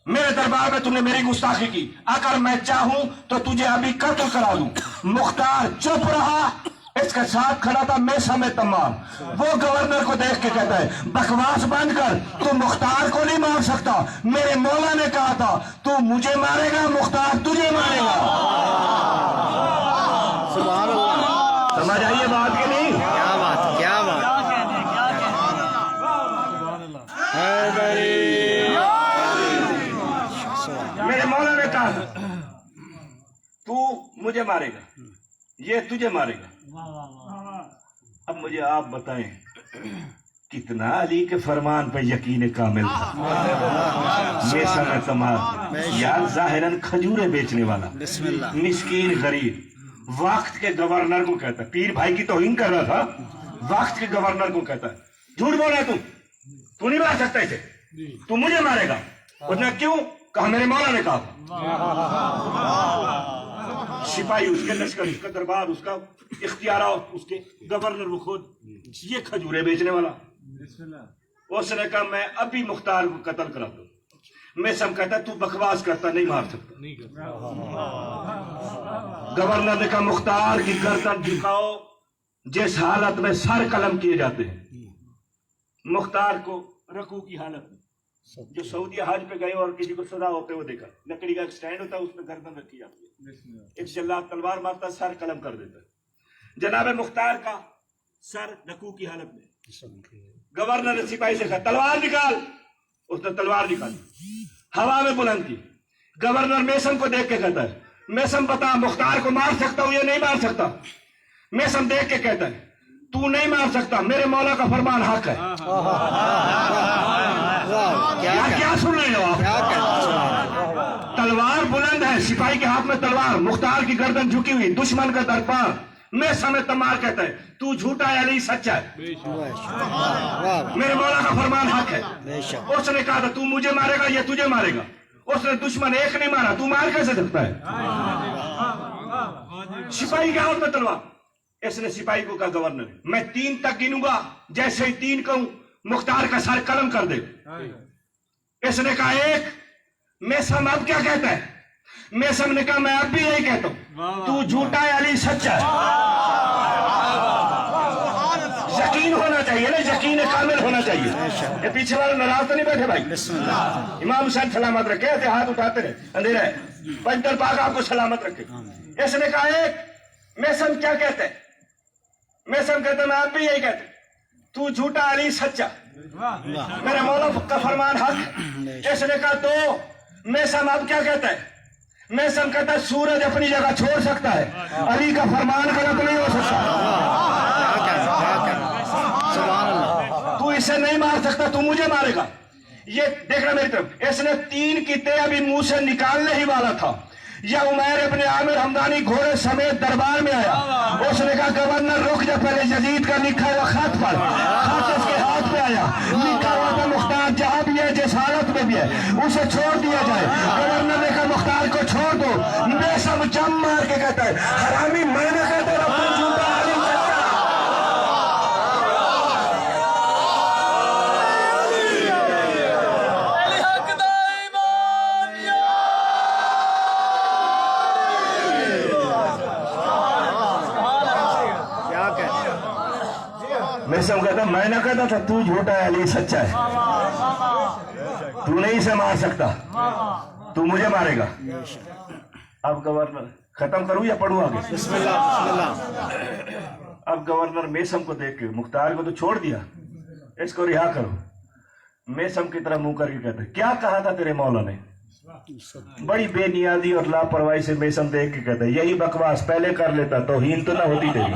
मेरे दरबार में तुमने मेरी गुस्ताखी की, अगर मैं चाहूं तो तुझे अभी कत्ल करा दूं। मुख्तार चुप रहा। इसके साथ खड़ा था मेसम तमाम। वो गवर्नर को देख के कहता है बकवास बंद कर, तू मुख्तार को नहीं मार सकता। मेरे मौला ने कहा था तू मुझे मारेगा, मुख्तार तुझे मारेगा। सुभान अल्लाह। समझ आइए बात के नहीं? क्या बात, क्या बात। मेरे मौला ने कहा तू मुझे मारेगा, ये तुझे मारेगा। अब मुझे आप बताएं कितना अली के फरमान पे यकीन कामिल था। मेसम तमाम यार जाहिरन खजूरें बेचने वाला बिस्मिल्लाह। मिस्कीन गरीब वक्त के गवर्नर को कहता है, पीर भाई की तौहीन कर रहा था, वक्त के गवर्नर को कहता है झूठ बोल रहा है तू नहीं मार सकता इसे, तू मुझे मारेगा। उसने क्यों कहा? मेरे मौला ने कहा। सिपाही उसके लश्कर, उसका दरबार, उसका इख्तियार, उसके गवर्नर वो खुद, ये खजूरें बेचने वाला। उसने कहा मैं अभी मुख्तार को कत्ल करा दूं। मेसम कहता तू बकवास करता, नहीं मार सकता। गवर्नर ने कहा मुख्तार की गर्दन झुकाओ जिस हालत में सर कलम किए जाते हैं। मुख्तार को रकू की हालत में, जो सऊदी हज पे गए और किसी को सदा होते हुए देखा, लकड़ी का एक स्टैंड होता है, उसमें गर्दन रखी जाती है, एक जल्लाद तलवार मारता, सर कलम कर देता है। जनाब मुख्तार का सर रकू की हालत में। गवर्नर ने सिपाही से कहा तलवार निकाल। उसने तलवार निकाली, हवा में बुलंद की। गवर्नर मेसम को देख के कहता है मेसम बता मुख्तार को मार सकता हूं या नहीं मार सकता? मेसम देख के कहता है तू नहीं मार सकता, मेरे मौला का फरमान हक है। क्या सुन रहे हो आप? तलवार बुलंद है, सिपाही के हाथ में तलवार, मुख्तार की गर्दन झुकी हुई, दुश्मन का दरबार। मैं समय तमार कहता है तू झूठा है अली सच्चा है, मेरे मौला का फरमान हक है। उसने कहा था तू मुझे मारेगा या तुझे मारेगा। उसने दुश्मन एक नहीं मारा, तू मार कैसे सकता है? सिपाही के हाथ में तलवार। इसने सिपाही को कहा गवर्नर मैं 3 तक गिनूंगा, जैसे ही 3 कहूं मुख्तार का सर कलम कर दे। इसने कहा 1। मेसम अब क्या कहता है? मेसम ने कहा मैं अब भी यही कहता हूं, तू झूठा है अली सच्चा है। यकीन होना चाहिए ना, यकीन कामिल होना चाहिए। ये पीछे वाले नाराज तो नहीं बैठे भाई? इमाम हुसैन सलामत रखे, ऐसे हाथ उठाते रहे, अंधेरा है, पंजर पाक आपको सलामत रखे। इसने कहा 1। मेसम क्या कहते हैं? मेसम कहते मैं अब भी यही कहते, तू झूठा अली सच्चा, मेरे मौला का फरमान हक। इसने कहा 2। मेसम अब क्या कहता है? मेसम कहता है सूरज अपनी जगह छोड़ सकता है, अली का फरमान गलत नहीं हो सकता। तू इसे नहीं मार सकता, तू मुझे मारेगा। ये देखना मेरी तरफ। इसने 3 किते अभी मुंह से निकालने ही वाला था, या उमैर इब्ने आमिर हमदानी घोड़े समेत दरबार में आया। उसने कहा गवर्नर रुक जा, पहले यजीद का लिखा हुआ खत पढ़। खत उसके हाथ पे आया, लिखा हुआ था मुख्तार जहां भी है, जिस हालत में भी है, उसे छोड़ दिया जाए। गवर्नर ने कहा मुख्तार को छोड़ दो। मेसम जम मार के कहता है हरामी, मैंने कहता है अपना झूठा अली सच्चा। मेसम कहता मैं ना कहता था तू झूठा है अली सच्चा है, तू नहीं इसे मार सकता, तू मुझे मारेगा। अब गवर्नर खत्म करूं या पढ़ूं आगे? अब गवर्नर मेसम को देख के मुख्तार को तो छोड़ दिया, इसको रिहा करो। मेसम की तरफ मुंह करके कहते क्या कहा था तेरे मौला ने? बड़ी बेनियाजी और लापरवाही से मेसम देख के कहते यही बकवास पहले कर लेता, तौहीन तो ना होती तेरी।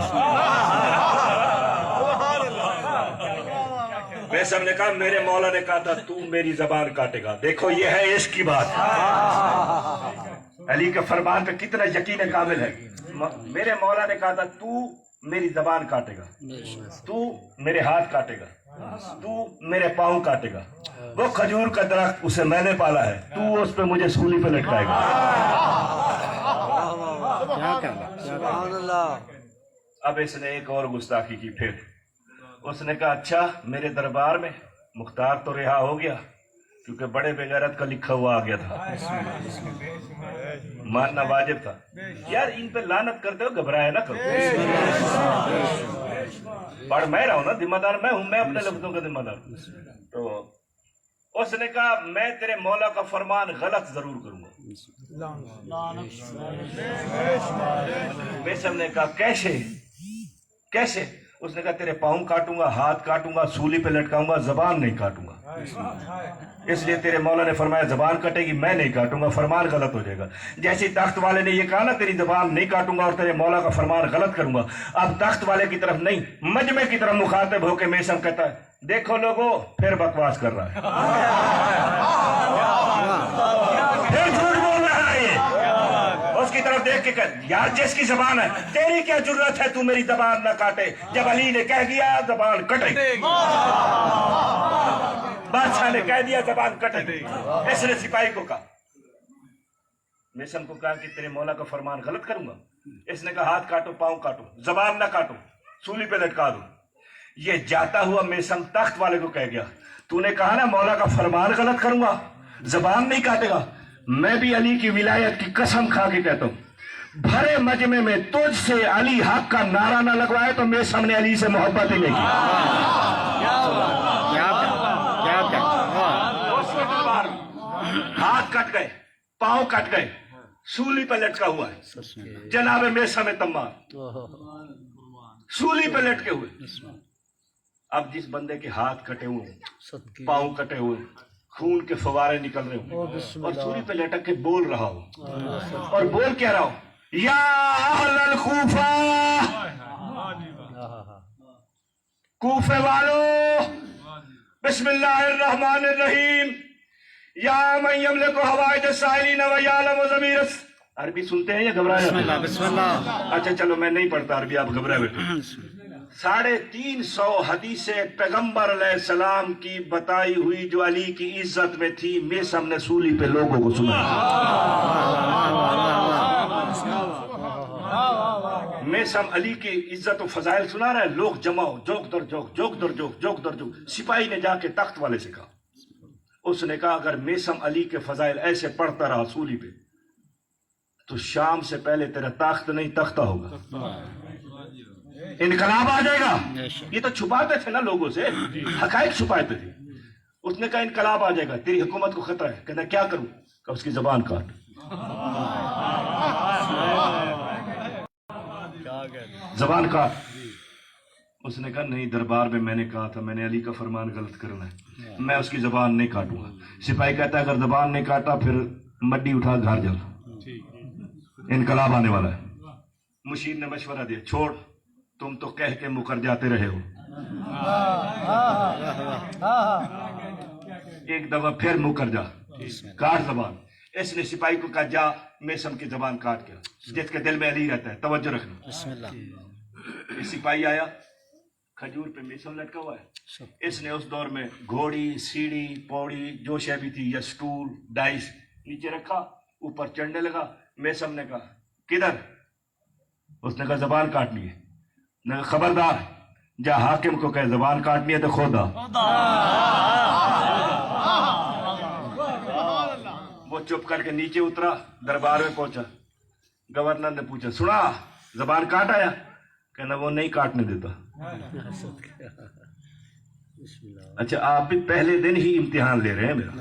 मेसम ने कहा मेरे मौला ने कहा था तू मेरी जबान काटेगा। देखो ये है इश्क की बात। अली के फरमान पे कितना यकीन कामिल है। मेरे मौला ने कहा था तू मेरी जबान काटेगा, तू मेरे हाथ काटेगा, तू मेरे पाँव काटेगा। वो खजूर का दरख्त उसे मैंने पाला है, तू उस पे मुझे सूली पे लटकाएगा। अब इसने एक और गुस्ताखी की फिर। उसने कहा अच्छा मेरे दरबार में मुख्तार तो रिहा हो गया क्योंकि बड़े बेगैरत का लिखा हुआ आ गया था, मानना वाजिब था। यार इन पे लानत करते हो, घबराया ना करो। पढ़ मैं रहा हूं ना, जिम्मेदार मैं हूं, मैं अपने लफ्जों का जिम्मेदार। तो उसने कहा मैं तेरे मौला का फरमान गलत जरूर करूंगा। मैं सबने कहा कैसे कैसे? उसने कहा तेरे पाँव काटूंगा, हाथ काटूंगा, सूली पे लटकाऊंगा, जबान नहीं काटूंगा। इसलिए तेरे मौला ने फरमाया जबान कटेगी, मैं नहीं काटूंगा, फरमान गलत हो जाएगा। जैसे तख्त वाले ने ये कहा ना तेरी जबान नहीं काटूंगा और तेरे मौला का फरमान गलत करूंगा, अब तख्त वाले की तरफ नहीं मजमे की तरफ मुखातिब होके मेसम कहता है देखो लोगो फिर बकवास कर रहा है, फिर झूठ बोल रहा है ये। उसकी तरफ देख के कह यार जिसकी जबान है तेरी क्या जरूरत है, तू मेरी जबान ना काटे। जब अली ने कह दिया जबान कटेगी, बादशाह ने कह दिया जबान कटेगी। इसने सिपाही को कहा, मेसम को कहा कि तेरे मौला का फरमान गलत करूंगा। इसने कहा हाथ काटो, पाँव काटो, जबान ना काटो, सूली पे लटका दो। ये जाता हुआ मेसम तख्त वाले को कह गया तूने कहा ना मौला का फरमान गलत करूंगा, जबान नहीं काटेगा। मैं भी अली की विलायत की कसम खा के कहता हूं भरे मजमे में तुझसे अली हक का नारा ना लगवाए तो मेसम ने अली से मोहब्बत ही नहीं की। हाथ कट गए, पांव कट गए, सूली पे लटका हुआ है जनाब मेसम तम्मार, सूली पे लटके हुए। अब जिस बंदे के हाथ कटे हुए, पांव कटे हुए, खून के फवारे निकल रहे हो और सूली पे लटक के बोल रहा हो, और बोल क्या रहा हो या अहलल कूफा, कूफे वालों बिस्मिल्लाहिर्रहमानिर्रहीम, या मन यमलिकु हवाइज साइलिन व यालमु ज़मीर। अरबी सुनते हैं या घबराए? अच्छा चलो मैं नहीं पढ़ता अरबी, आप घबराए बैठे। 350 हदीसें पैगंबर अलैहिस्सलाम की बताई हुई जो अली की इज्जत में थी, मेसम ने सूली पे लोगों को सुना। मेसम अली की इज्जत और फजाइल सुना रहे, लोग जमाओ, जोक दर जोक, जोक दर जोक, जोक दर जोक। सिपाही ने जाके तख्त वाले से कहा, उसने कहा अगर मेसम अली के फजाइल ऐसे पढ़ता रहा सूली पे तो शाम से पहले तेरा ताख्त नहीं तख्ता होगा, इनकलाब आ जाएगा। ये तो छुपाते थे ना लोगों से, हकायक छुपाते थे। उसने कहा इनकलाब आ जाएगा, तेरी हुकूमत को खतरा है। कहना क्या करूं? कहा उसकी जबान काट। जबान काट। उसने कहा नहीं, दरबार में मैंने कहा था मैंने अली का फरमान गलत करना है, मैं उसकी जबान नहीं काटूंगा। सिपाही कहता है अगर जबान नहीं काटा फिर मड्डी उठा घर जा, इनकलाब आने वाला है। मुशीर ने मशवरा दिया छोड़, तुम तो कह के मुकर जाते रहे हो, एक दफा फिर मुकर जा, काट जबान। इसने सिपाही को कहा जा मेसम की जबान काट के, जिसके दिल में अली रहता है, तवज्जो रखना। सिपाही आया, खजूर पे मेसम लटका हुआ है। इसने उस दौर में घोड़ी, सीढ़ी, पौड़ी जो शय भी थी या स्टूल, डाइस नीचे रखा, ऊपर चढ़ने लगा। मेसम ने कहा किधर? उसने कहा जबान काटनी है। ने खबरदार, जा हाकिम को कहे जबान काटनी है तो खोदा। वो चुप करके नीचे उतरा, दरबार में पहुंचा। गवर्नर ने पूछा सुना जबान काट आया? कहना वो नहीं काटने देता। अच्छा आप भी पहले दिन ही इम्तिहान ले रहे हैं मेरा।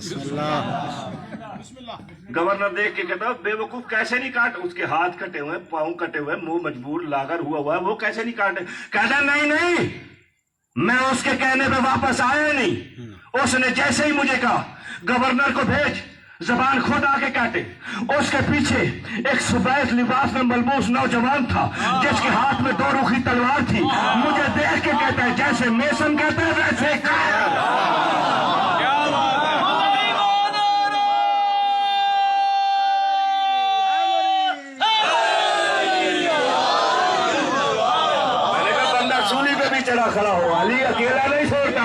गवर्नर देख के कहता बेवकूफ कैसे नहीं काट, उसके हाथ कटे हुए, पाँव कटे हुए, मुंह मजबूर लागर हुआ है, वो कैसे नहीं काटे? कहता नहीं नहीं, मैं उसके कहने पे वापस आया नहीं। उसने जैसे ही मुझे कहा गवर्नर को भेज जबान खुद आके काटे। उसके पीछे एक सुबैत लिबास में मलबूस नौजवान था जिसके हाथ में 2 रुखी तलवार थी। मुझे देख के कहता है जैसे मेसन कहता है वैसे मैंने कहा बंदा सूली पे भी चढ़ा खड़ा हो, अली अकेला नहीं छोड़ता।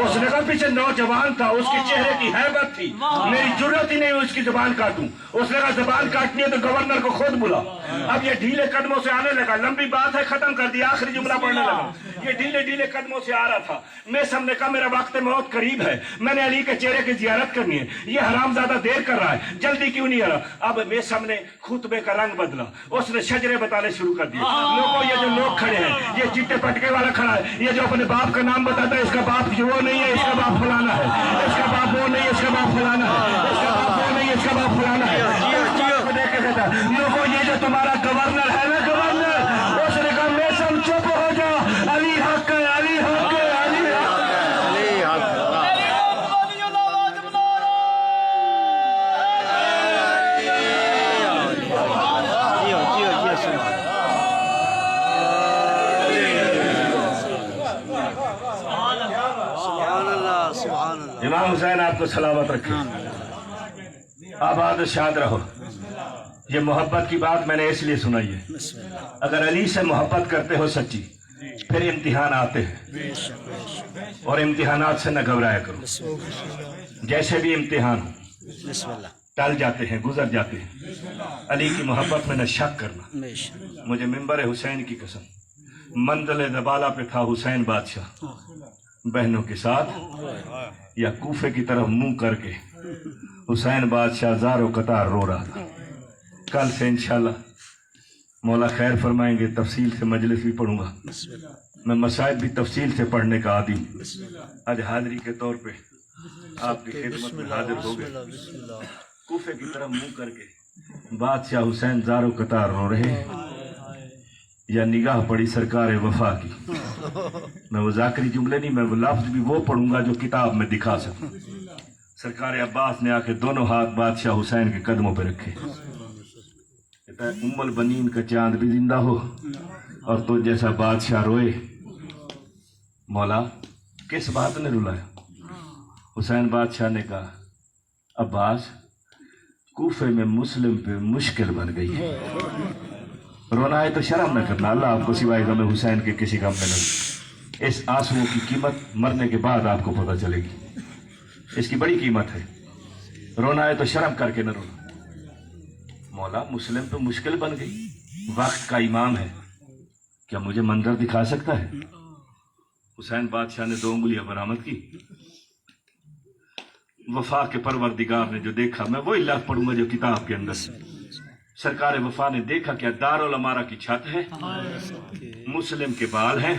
उसने लगा पीछे नौजवान था, उसके चेहरे की हैबत थी, मेरी जरूरत ही नहीं उसकी जुबान काटूं। उसने कहा जुबान काटनी है तो गवर्नर को खुद बुला। अब ये ढीले कदमों से आने लगा, लंबी बात है खत्म कर दी, आखिरी जुमला पढ़ने लगा। ये ढीले ढीले कदमों से आ रहा था। मैं सबने कहा मेरा वक्त मौत करीब है, मैंने अली के चेहरे की जियारत करनी है, ये हरामजादा देर कर रहा है, जल्दी क्यों नहीं आ रहा। अब मैं सबने खुतबे का रंग बदला, उसने शजरे बताने शुरू कर दिए। लोगों, ये जो लोग खड़े हैं, ये चिट्टे पटके वाला खड़ा है, ये जो अपने बाप का नाम बताता है, इसका बाप वो नहीं है, इसका बाप फलाना है, इसका बाप वो नहीं है, इसका बाप फलाना है, इसका बाप वो नहीं है, इसका बाप फलाना है। लोगों, ये जो तुम्हारा गवर्नर है ना, गवर्नर, उसने कहा मैं सब चुप हो जाओ, अली हक है, अली हक है, अली हक है। इमाम हुसैन आपको सलामत रखे, आबाद शाद रहो। ये मोहब्बत की बात मैंने इसलिए सुनाई है, अगर अली से मोहब्बत करते हो सच्ची, फिर इम्तिहान आते हैं और इम्तिहानात से न घबराया करो। जैसे भी इम्तिहान हो टल जाते हैं, गुजर जाते हैं। अली की मोहब्बत में न शक करना। मुझे मिंबर हुसैन की कसम, मंजिल दबाला पे था हुसैन बादशाह बहनों के साथ, या कूफे की तरफ मुंह करके हुसैन बादशाह ज़ारो कतार रो रहा था। कल से इंशाल्लाह मौला खैर फरमाएंगे, तफसील से मजलिस भी पढ़ूंगा, मैं मसाइब भी तफसील से पढ़ने का आदी हूँ। आज हाजिरी के तौर पे आपकी खिदमत में हाजिर हो गए। कूफे की तरफ मुंह करके बादशाह हुसैन ज़ारो कतार रो रहे, या निगाह पड़ी सरकार वफा की। मैं वो जाकरी जुमले नहीं, मैं वो लफ्ज भी वो पढ़ूंगा जो किताब में दिखा सकूं। सरकार अब्बास ने आके दोनों हाथ बादशाह हुसैन के कदमों पे रखे, कहता है उम्मुल बनीन का चांद भी जिंदा हो और तो जैसा बादशाह रोए। मौला किस बात ने रुलाया? हुसैन बादशाह ने कहा अब्बास, कूफे में मुस्लिम पे मुश्किल बन गई है। रोना है तो शर्म न करना, अल्लाह आपको सिवाय गम हुसैन के किसी गम में नहीं। इस आंसुओं की कीमत मरने के बाद आपको पता चलेगी, इसकी बड़ी कीमत है। रोना है तो शर्म करके न रोना। मौला मुस्लिम पे मुश्किल बन गई, वक्त का इमाम है, क्या मुझे मंजर दिखा सकता है? हुसैन बादशाह ने 2 उंगलियां बरामद की। वफा के परवरदिगार ने जो देखा, मैं वही लफ्ज़ पढ़ूंगा जो किताब के अंदर। सरकार वफा ने देखा क्या दारुल अमारा की छत है, मुस्लिम के बाल हैं।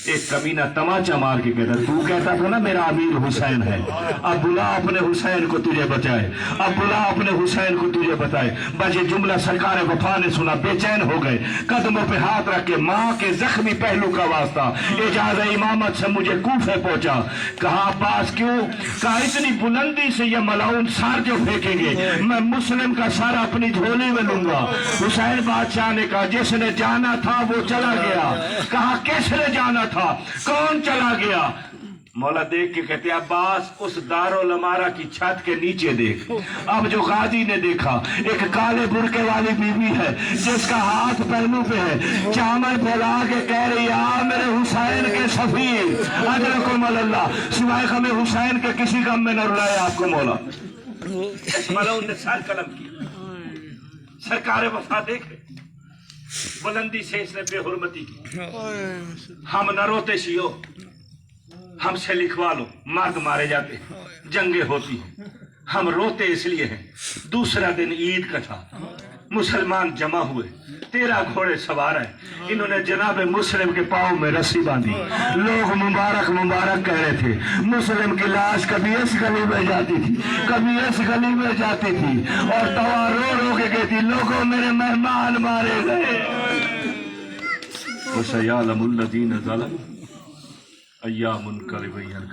एक कमीना तमाचा मार के कहता, तू कहता था ना मेरा अमीर हुसैन है, अब बुला अपने हुसैन को तुझे बचाए, अब बुला अपने हुसैन को तुझे बताए। बस ये जुमला सरकार वफा ने सुना, बेचैन हो गए, कदमों पे हाथ रख के माँ के जख्मी पहलू का वास्ता, इजाज़त इमामत से मुझे कूफे पहुंचा। कहा अब्बास क्यों? कहा इतनी बुलंदी से ये मलाउन सार जो फेंकेंगे, मैं मुस्लिम का सर अपनी झोली में लूंगा। हुसैन बादशाह ने कहा जिसने जाना था वो चला गया। कहा किसने जाना था, कौन चला गया? मौला देख के कहते अब्बास उस दारुल अमारा की छत के नीचे देख। अब जो गाजी ने देखा, एक काले बुरके वाली बीवी है जिसका हाथ पहलू पे है, चामर फैला के कह रही है मेरे हुसैन के सफीर अजरकुम अल्लाह, सिवाय हमें हुसैन के किसी गम में न रुलाए आपको मौला। मलाउन ने सर कलम किया। सरकार वफा देखे, बुलंदी से इसने बेहुरमती की। हम न रोते शियो, हमसे लिखवा लो, मर्द मारे जाते, जंगे होती, हम रोते इसलिए हैं। दूसरा दिन ईद का था, मुसलमान जमा हुए, 13 घोड़े सवार हैं। इन्होंने जनाब मुस्लिम के पाँव में रस्सी बांधी, लोग मुबारक मुबारक कह रहे थे। मुस्लिम की लाश कभी इस गली में जाती थी, कभी इस गली में जाती थी, और दवा रो रो के कहती लोगों मेरे मेहमान मारे गए। वसयअलमुल्लज़ीना ज़लमू अय्यामुन क़रीबन।